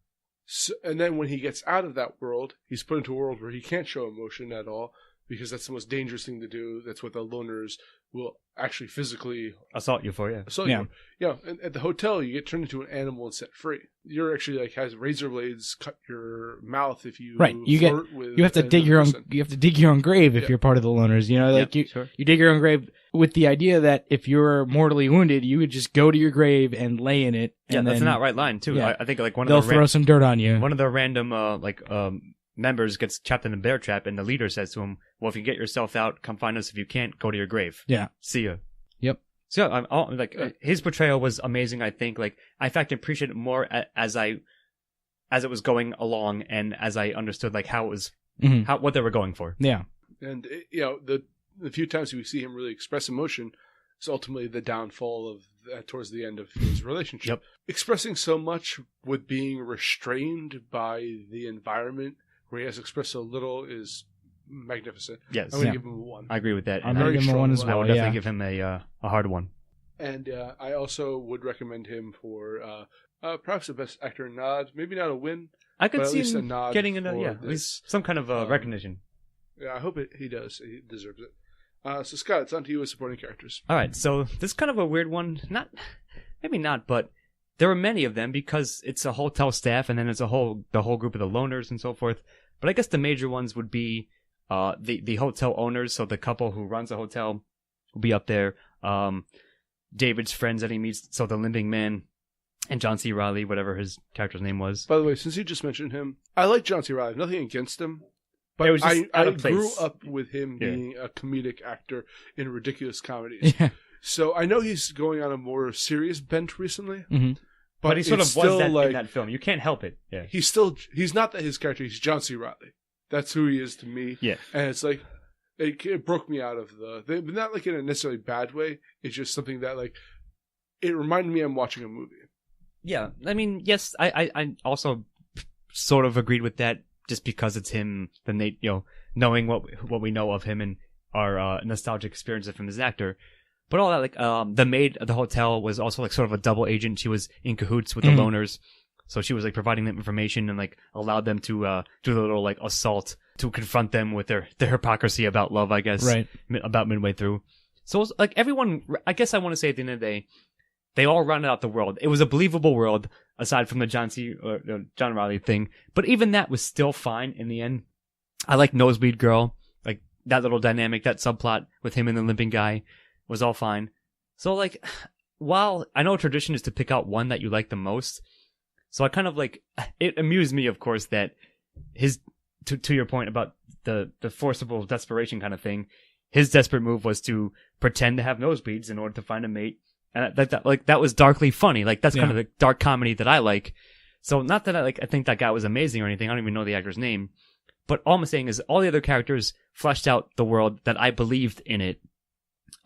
So, and then when he gets out of that world, he's put into a world where he can't show emotion at all because that's the most dangerous thing to do. That's what the loners will actually physically assault you for, yeah. assault you. Yeah, and at the hotel, you get turned into an animal and set free. You're actually like has razor blades cut your mouth if you You have to dig your own. You have to dig your own grave if you're part of the loners. You know, like you dig your own grave with the idea that if you're mortally wounded, you would just go to your grave and lay in it. And that's then, an outright line too. Yeah. I think like they'll throw some dirt on you. One of the random members gets trapped in a bear trap, and the leader says to him, "Well, if you get yourself out, come find us. If you can't, go to your grave." Yeah. See ya. Yep. So his portrayal was amazing. I think like I in fact appreciated it more as it was going along and as I understood like how it was what they were going for. Yeah. And the few times we see him really express emotion is ultimately the downfall of towards the end of his relationship. Yep. Expressing so much with being restrained by the environment where he has expressed so little is magnificent. Yes. I'm going to give him a 1. I agree with that. I'm going to give him a 1 as I well. would definitely give him a hard one. And I also would recommend him for perhaps the best actor nod. Maybe not a win. I could but at see least a him nod getting at for least some kind of recognition. Yeah, I hope he does. He deserves it. So Scott, it's on to you with supporting characters. All right, so this is kind of a weird one. Maybe not, but there are many of them because it's a hotel staff, and then it's the whole group of the loners and so forth. But I guess the major ones would be the hotel owners, so the couple who runs the hotel will be up there. David's friends that he meets, so the limping man, and John C. Reilly, whatever his character's name was. By the way, since you just mentioned him, I like John C. Reilly. Nothing against him. But it was just I grew up with him being a comedic actor in ridiculous comedies. Yeah. So I know he's going on a more serious bent recently. Mm-hmm. But he sort of was that in that film. You can't help it. Yeah. He's not his character. He's John C. Reilly. That's who he is to me. Yeah. And it's like, it broke me out of but not like in a necessarily bad way. It's just something that like, it reminded me I'm watching a movie. Yeah. I mean, yes, I also sort of agreed with that just because it's him, then they, knowing what we know of him and our nostalgic experience from his actor. But all that, like, the maid at the hotel was also like sort of a double agent. She was in cahoots with the loners. So she was like providing them information and like allowed them to do the little like assault to confront them with their hypocrisy about love, I guess. Right. About midway through. So it was, like everyone, I guess I want to say at the end of the day, they all rounded out the world. It was a believable world aside from the John Riley thing. But even that was still fine in the end. I like Nosebleed Girl, like that little dynamic, that subplot with him and the limping guy was all fine. So like, while I know tradition is to pick out one that you like the most, so I kind of like, it amused me, of course, that his, to your point about the forcible desperation kind of thing, his desperate move was to pretend to have nosebleeds in order to find a mate. And that was darkly funny. Like, that's kind of the dark comedy that I like. So not that I think that guy was amazing or anything. I don't even know the actor's name. But all I'm saying is all the other characters fleshed out the world that I believed in it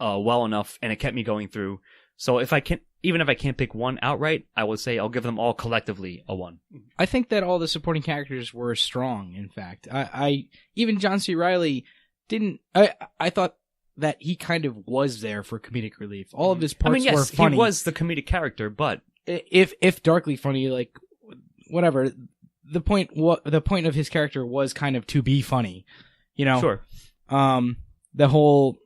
well enough, and it kept me going through. So even if I can't pick one outright, I would say I'll give them all collectively a 1. I think that all the supporting characters were strong, in fact. I even John C. Reilly didn't... I thought that he kind of was there for comedic relief. All of his parts were funny. He was the comedic character, but... If darkly funny, like, whatever... The point of his character was kind of to be funny, Sure. The whole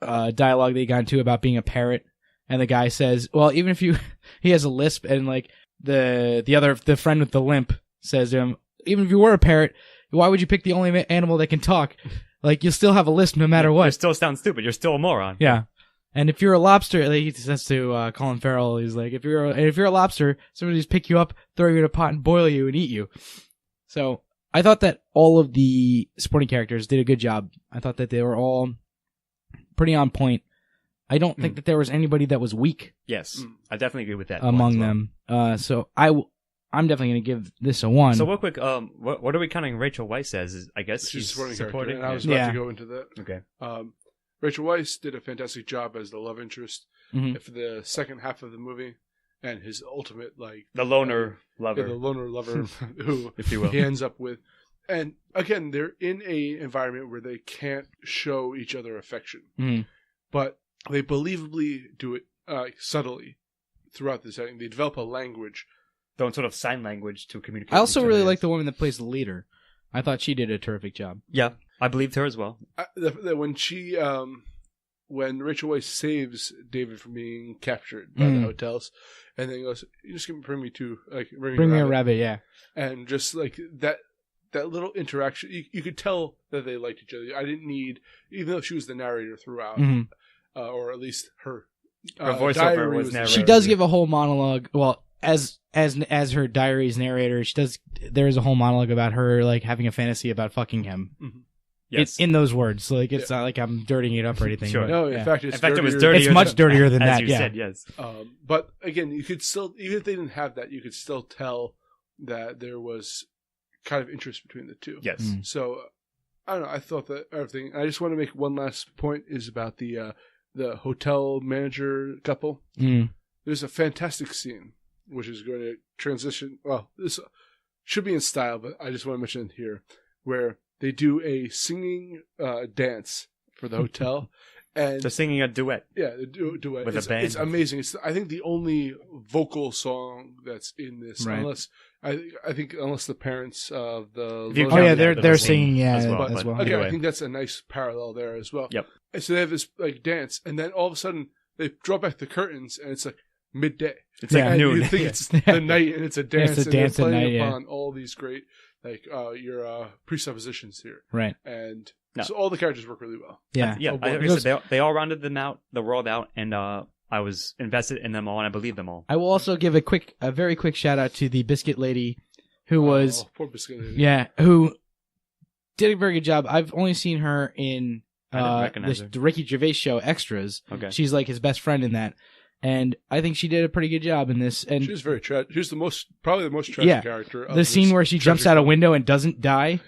dialogue they got into about being a parrot, and the guy says, "Well, even if he has a lisp," and like the friend with the limp says to him, "Even if you were a parrot, why would you pick the only animal that can talk? Like, you'll still have a lisp no matter what. You still sound stupid. You're still a moron." Yeah. And if you're a lobster, like he says to Colin Farrell, he's like, if you're a lobster, somebody just pick you up, throw you in a pot, and boil you and eat you. So I thought that all of the supporting characters did a good job. I thought that they were all pretty on point. I don't think that there was anybody that was weak. Yes, I definitely agree with that among them. So I'm definitely going to give this a 1. So real quick, what are we counting Rachel Weisz as? I guess she's supporting. And I was about to go into that. Okay. Rachel Weisz did a fantastic job as the love interest for the second half of the movie, and his ultimate the loner lover, the loner lover who if you will, he ends up with. And again, they're in a environment where they can't show each other affection, but they believably do it subtly throughout the setting. They develop a language, though, sort of sign language to communicate. I also really like the woman that plays the leader. I thought she did a terrific job. Yeah, I believed her as well. When Rachel Weisz saves David from being captured by the hotels, and then goes, "You just bring me a rabbit," yeah, and just like that little interaction, you could tell that they liked each other. I didn't need, even though she was the narrator throughout, or at least her voiceover was narrator. She does give a whole monologue. Well, as her diary's narrator, there is a whole monologue about her like having a fantasy about fucking him. Yes. It's in those words. Like, it's not like I'm dirtying it up or anything. Sure. But, no, in fact, it was dirtier. It's much dirtier than as that. you said, yes. But again, you could still, even if they didn't have that, you could still tell that there was kind of interest between the two. Yes. So I don't know. I thought that everything. I just want to make one last point is about the hotel manager couple. There's a fantastic scene which is going to transition. Well, this should be in style, but I just want to mention it here, where they do a singing dance for the hotel, and they're singing a duet. Yeah, they do a duet with a band. It's amazing. It's I think the only vocal song that's in this, right. Unless I think unless the parents of the they're singing as well. Okay, anyway. I think that's a nice parallel there as well. Yep. And so they have this like dance, and then all of a sudden they draw back the curtains, and it's like midday. It's like noon. You think it's the night, and it's a dance. It's a dance and they're at playing night, upon all these great your presuppositions here, right? And so all the characters work really well. Yeah, they all rounded the world out, and I was invested in them all, and I believe them all. I will also give a very quick shout out to the biscuit lady, who was poor biscuit lady. Yeah, who did a very good job. I've only seen her in the Ricky Gervais show Extras. Okay, she's like his best friend in that. And I think she did a pretty good job in this. And she was very tragic. She was probably the most tragic character. The scene where she jumps out a window and doesn't die.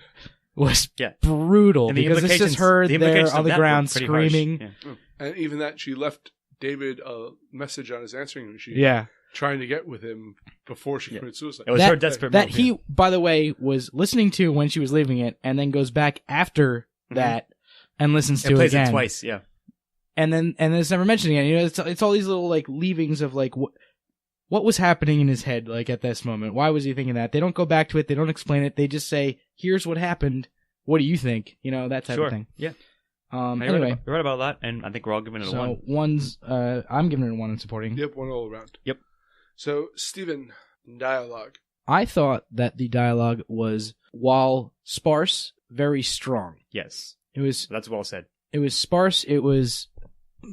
was Yeah. brutal, And the because it's implications- just her the there implications on of the that were ground pretty harsh. screaming. Yeah. And even that, she left David a message on his answering machine, Yeah. trying to get with him before she Yeah. committed suicide. It was her desperate That move, he, by the way, was listening to when she was leaving it, and then goes back after that and listens It to it plays again. it twice, yeah. And then it's never mentioned again. You know, it's all these little like leavings of like what was happening in his head like at this moment. Why was he thinking that? They don't go back to it. They don't explain it. They just say, "Here's what happened. What do you think?" You know, that type of thing. Yeah. Anyway, You're right about that, and I think we're all giving it a 1. I'm giving it a 1 in supporting. Yep, 1 all around. Yep. So, Stephen, dialogue. I thought that the dialogue was, while sparse, very strong. Yes. That's well said. It was sparse. It was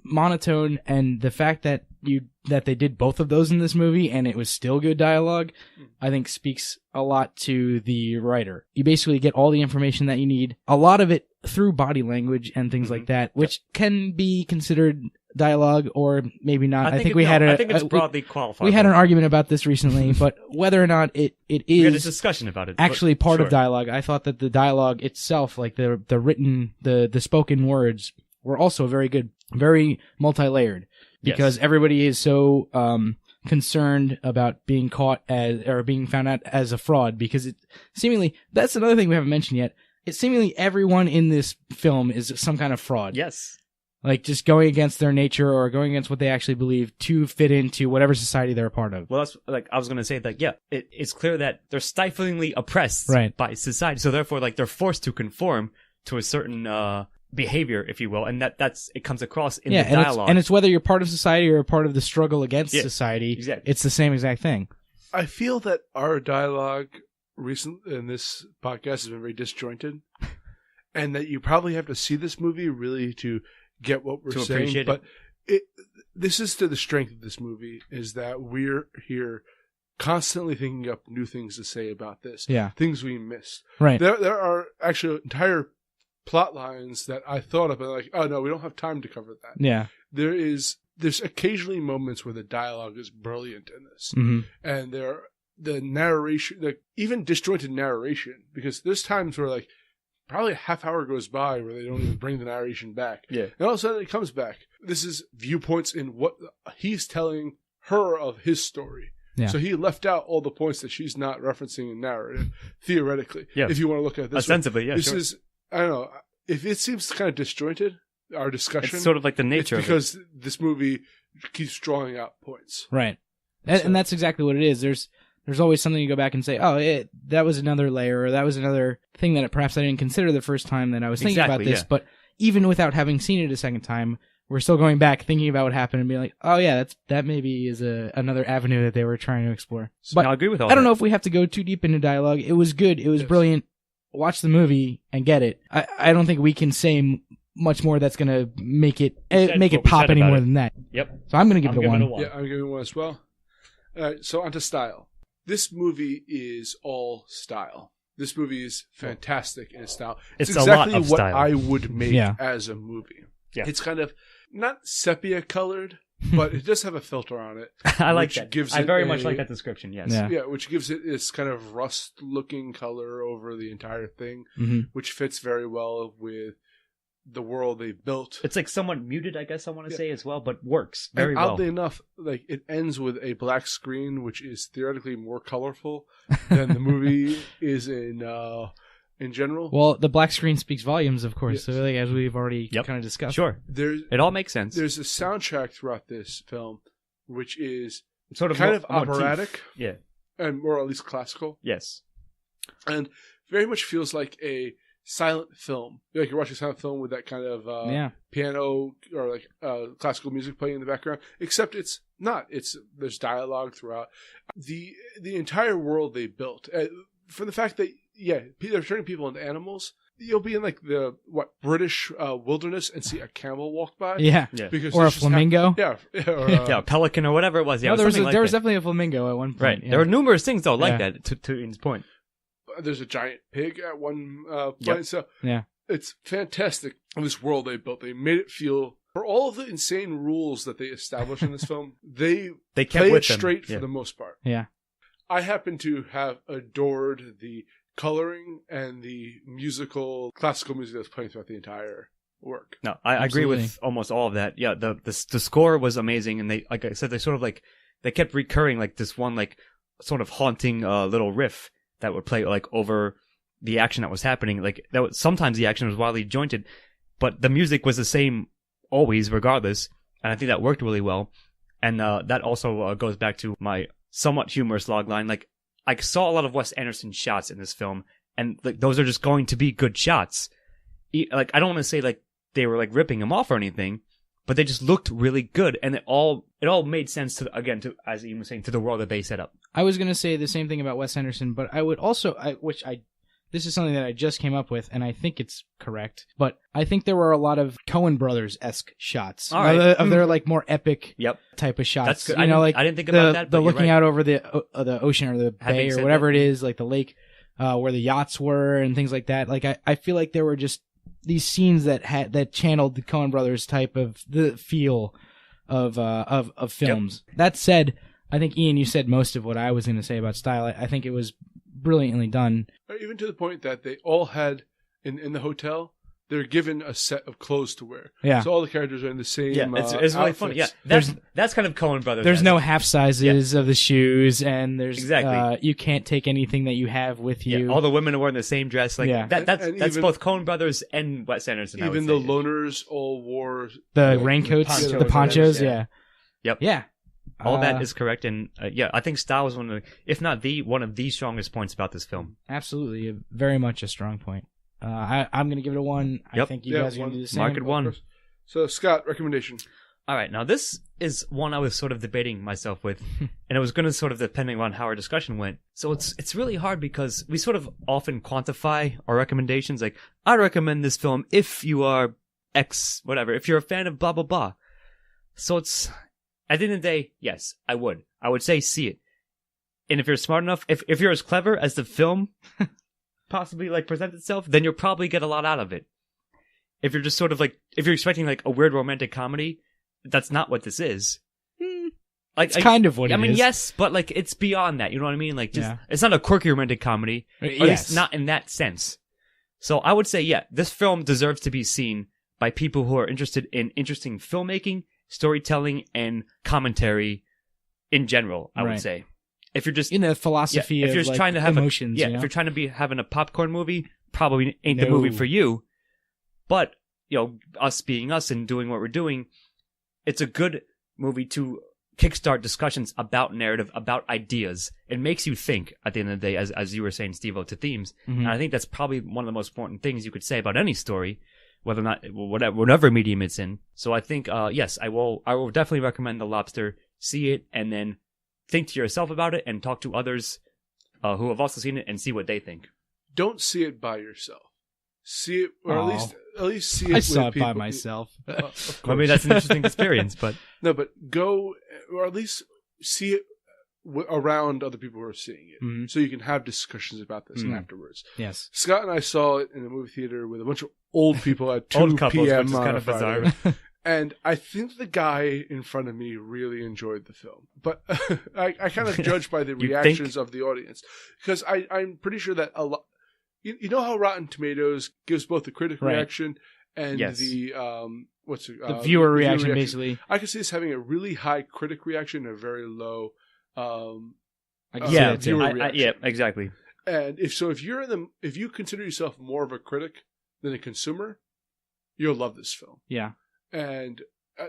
monotone, and the fact that they did both of those in this movie and it was still good dialogue, I think speaks a lot to the writer. You basically get all the information that you need, a lot of it through body language and things like that, which can be considered dialogue or maybe not. I think it's broadly qualified. We had an argument about this recently, but whether or not it is, we had a discussion about it. Actually, part of dialogue. I thought that the dialogue itself, like the written, the spoken words, were also very good, very multi-layered, because everybody is so concerned about being caught or being found out as a fraud, because it seemingly, that's another thing we haven't mentioned yet. It seemingly everyone in this film is some kind of fraud. Yes. Like just going against their nature or going against what they actually believe to fit into whatever society they're a part of. Well, that's like I was going to say that. Yeah, it's clear that they're stiflingly oppressed by society, so therefore, like they're forced to conform to a certain behavior, if you will, and that's it comes across in the dialogue. And it's whether you're part of society or a part of the struggle against society. Exactly. It's the same exact thing. I feel that our dialogue recently in this podcast has been very disjointed, and that you probably have to see this movie really to get what we're saying. But this is to the strength of this movie, is that we're here constantly thinking up new things to say about this. Yeah. Things we missed. Right. There are actually entire plot lines that I thought of and like, oh no, we don't have time to cover that. Yeah. There's occasionally moments where the dialogue is brilliant in this. Mm-hmm. And the narration, like even disjointed narration, because there's times where like probably a half hour goes by where they don't even bring the narration back. Yeah. And all of a sudden it comes back. This is viewpoints in what he's telling her of his story. Yeah. So he left out all the points that she's not referencing in narrative, theoretically. Yeah. If you want to look at it this ostensibly, way. This is, I don't know, if it seems kind of disjointed, our discussion. It's sort of like the nature of it. Because this movie keeps drawing out points. Right. And that's exactly what it is. There's always something you go back and say, oh, that was another layer, or that was another thing that perhaps I didn't consider the first time that I was thinking about this. Yeah. But even without having seen it a second time, we're still going back thinking about what happened and being like, oh yeah, that maybe is another avenue that they were trying to explore. So but I agree with all I don't know if we have to go too deep into dialogue. It was good. It was brilliant. Watch the movie and get it. I don't think we can say much more that's going to make it pop any more than that. Yep. So I'm going to give it a 1. Yeah, I'm giving it 1 as well. So onto style. This movie is all style. This movie is fantastic in its style. It's exactly what style. I would make as a movie. Yeah. It's kind of not sepia colored, but it does have a filter on it. I like that. I very much like that description, yes. Yeah, which gives it this kind of rust looking color over the entire thing, which fits very well with the world they built. It's like somewhat muted, I guess I want to say as well, but works very well. Oddly enough, like it ends with a black screen, which is theoretically more colorful than the movie is in general. Well, the black screen speaks volumes, of course. Yes. So, like, as we've already kind of discussed, sure, it all makes sense. There's a soundtrack throughout this film, which is sort of kind of operatic, and more or at least classical, and very much feels like a silent film. Like you're watching a silent film with that kind of piano or like classical music playing in the background. Except it's not. There's dialogue throughout the entire world they built. From the fact that they're turning people into animals. You'll be in like the British wilderness and see a camel walk by. Yeah. Because or a flamingo. Or a pelican or whatever it was. Yeah, no, there was definitely a flamingo at one point. Right. Yeah. There were numerous things though like that. To Ian's point. There's a giant pig at one point. So it's fantastic. This world they built, they made it feel, for all of the insane rules that they established in this film, they kept play it straight for the most part. Yeah. I happen to have adored the coloring and the classical music that's playing throughout the entire work. No, I agree with almost all of that. Yeah, the score was amazing, and they, like I said, they sort of like they kept recurring like this one like sort of haunting little riff that would play like over the action that was happening. Like sometimes the action was wildly jointed, but the music was the same always, regardless, and I think that worked really well. And that also goes back to my somewhat humorous logline. Like, I saw a lot of Wes Anderson shots in this film, and like those are just going to be good shots. Like, I don't want to say like they were like ripping him off or anything, but they just looked really good, and it all made sense to as Ian was saying, to the world that they set up. I was going to say the same thing about Wes Anderson, but I would also, this is something that I just came up with, and I think it's correct, but I think there were a lot of Coen Brothers-esque shots of their like more epic type of shots. That's good. I didn't think about that. The looking out over the ocean or the bay or whatever it is, like the lake where the yachts were and things like that. Like I feel like there were just these scenes that channeled the Coen Brothers type of the feel of films. Yep. That said, I think Ian, you said most of what I was going to say about style. I think it was brilliantly done. Even to the point that they all had in the hotel, they're given a set of clothes to wear. Yeah. So all the characters are in the same. Yeah, it's really funny. Yeah, that's kind of Coen Brothers. There's no half sizes of the shoes, and there's you can't take anything that you have with you. Yeah, all the women are wearing the same dress. Like that's even, both Coen Brothers and Wes Anderson. Even the loners all wore the raincoats, the ponchos. Yeah. Yep. Yeah. All that is correct, and I think style is one of the strongest points about this film. Absolutely, very much a strong point. I'm going to give it a 1. I think you guys are going to do the same. Mark it 1. So, Scott, recommendation. All right, now this is one I was sort of debating myself with, and it was going to sort of depending on how our discussion went. So it's really hard because we sort of often quantify our recommendations. Like, I recommend this film if you are X, whatever, if you're a fan of blah, blah, blah. So it's, at the end of the day, yes, I would. I would say see it. And if you're smart enough, if you're as clever as the film possibly like presents itself, then you'll probably get a lot out of it. If you're just sort of like, if you're expecting like a weird romantic comedy, that's not what this is. Like, it's kind of what it is. I mean, yes, but like it's beyond that. You know what I mean? Like, just it's not a quirky romantic comedy. Or at least not in that sense. So I would say, this film deserves to be seen by people who are interested in interesting filmmaking, storytelling, and commentary in general. I would say, if you're just in the philosophy if you're of just trying to have emotions, if you're trying to be having a popcorn movie, probably ain't the movie for you. But us being us and doing what we're doing, it's a good movie to kickstart discussions about narrative, about ideas. It makes you think at the end of the day, as you were saying, Steve-O, to themes. Mm-hmm. And I think that's probably one of the most important things you could say about any story, whether or not, whatever medium it's in. So I think, yes, I will definitely recommend The Lobster. See it, and then think to yourself about it, and talk to others who have also seen it, and see what they think. Don't see it by yourself. See it, or at least see it. I saw it by myself. I mean, that's an interesting experience, but but go, or at least see it around other people who are seeing it, so you can have discussions about this afterwards. Yes, Scott and I saw it in a movie theater with a bunch of old people at 2 old couples, p.m. which is kind of bizarre. And I think the guy in front of me really enjoyed the film. But I kind of judge by the reactions of the audience. Because I'm pretty sure that a lot... You know how Rotten Tomatoes gives both the critic reaction and the... the viewer reaction, basically. I can see this having a really high critic reaction and a very low viewer reaction. Yeah, exactly. And if you consider yourself more of a critic than a consumer, you'll love this film. Yeah. And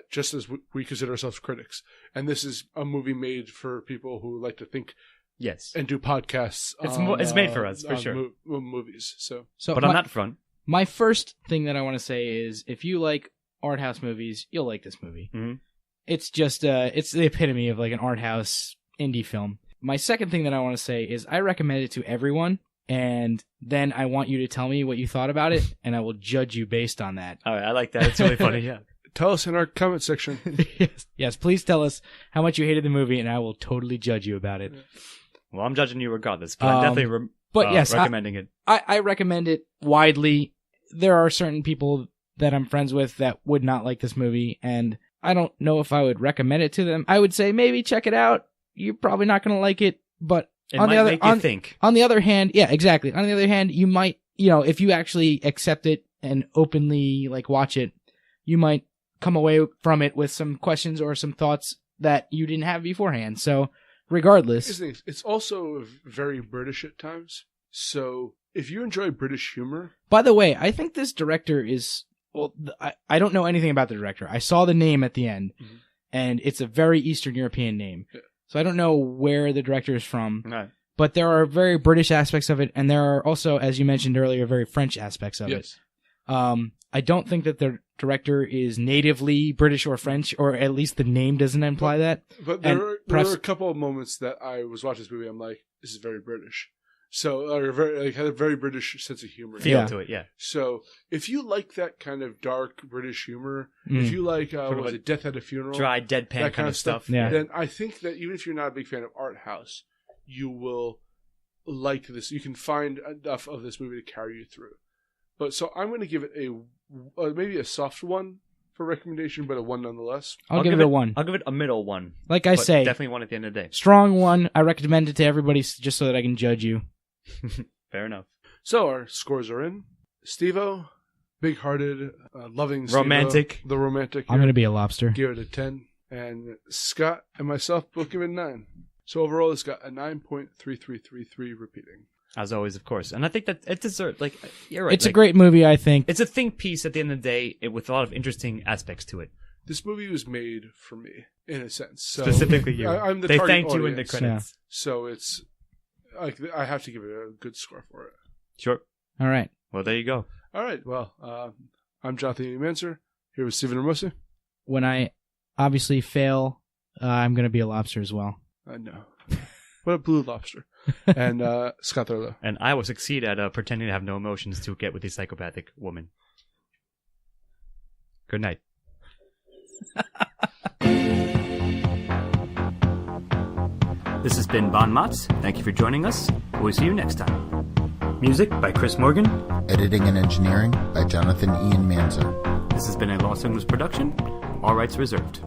just as we consider ourselves critics. And this is a movie made for people who like to think and do podcasts. It's made for us, for sure. Movies. So but on that front. My first thing that I want to say is, if you like art house movies, you'll like this movie. Mm-hmm. It's just, it's the epitome of like an art house indie film. My second thing that I want to say is, I recommend it to everyone. And then I want you to tell me what you thought about it, and I will judge you based on that. All right, I like that. It's really funny, yeah. Tell us in our comment section. Yes, please tell us how much you hated the movie, and I will totally judge you about it. Well, I'm judging you regardless, but I'm definitely recommending it. I recommend it widely. There are certain people that I'm friends with that would not like this movie, and I don't know if I would recommend it to them. I would say maybe check it out. You're probably not going to like it, but It might make you think. On the other hand, yeah, exactly. On the other hand, you might, if you actually accept it and openly like watch it, you might come away from it with some questions or some thoughts that you didn't have beforehand. So regardless, it's also very British at times. So if you enjoy British humor, by the way, I think this director is, well, I don't know anything about the director. I saw the name at the end, and it's a very Eastern European name. Yeah. So I don't know where the director is from, right. But there are very British aspects of it, and there are also, as you mentioned earlier, very French aspects of it. I don't think that the director is natively British or French, or at least the name doesn't imply that. But there were a couple of moments that I was watching this movie, I'm like, this is very British. So, had a very British sense of humor. Feel to it, yeah. So, if you like that kind of dark British humor, if you like, Death at a Funeral? Dry, deadpan that kind of stuff. Yeah. Then I think that even if you're not a big fan of art house, you will like this. You can find enough of this movie to carry you through. But so I'm going to give it maybe a soft 1 for recommendation, but a 1 nonetheless. I'll give it a 1. I'll give it a middle 1. Like I say, definitely 1 at the end of the day. Strong 1. I recommend it to everybody just so that I can judge you. Fair enough. So our scores are in. Steve-O, big-hearted, loving Steve-O, romantic. The romantic. I'm going to be a lobster. Give it a 10. And Scott and myself both give it a 9. So overall, it's got a 9.3333 repeating. As always, of course. And I think that it deserves, you're right. It's a great movie, I think. It's a think piece at the end of the day with a lot of interesting aspects to it. This movie was made for me, in a sense. So specifically you. I'm the they target thanked audience. you in the credits. Yeah. So it's, I have to give it a good score for it. Sure. All right. Well, there you go. All right. Well, I'm Jonathan Manser, here with Stephen Ramosi. When I obviously fail, I'm going to be a lobster as well. No. What a blue lobster. And Scott Thurlow. And I will succeed at pretending to have no emotions to get with the psychopathic woman. Good night. This has been Bon Mots. Thank you for joining us. We'll see you next time. Music by Chris Morgan. Editing and engineering by Jonathan Ian Manzer. This has been a Los Angeles production. All rights reserved.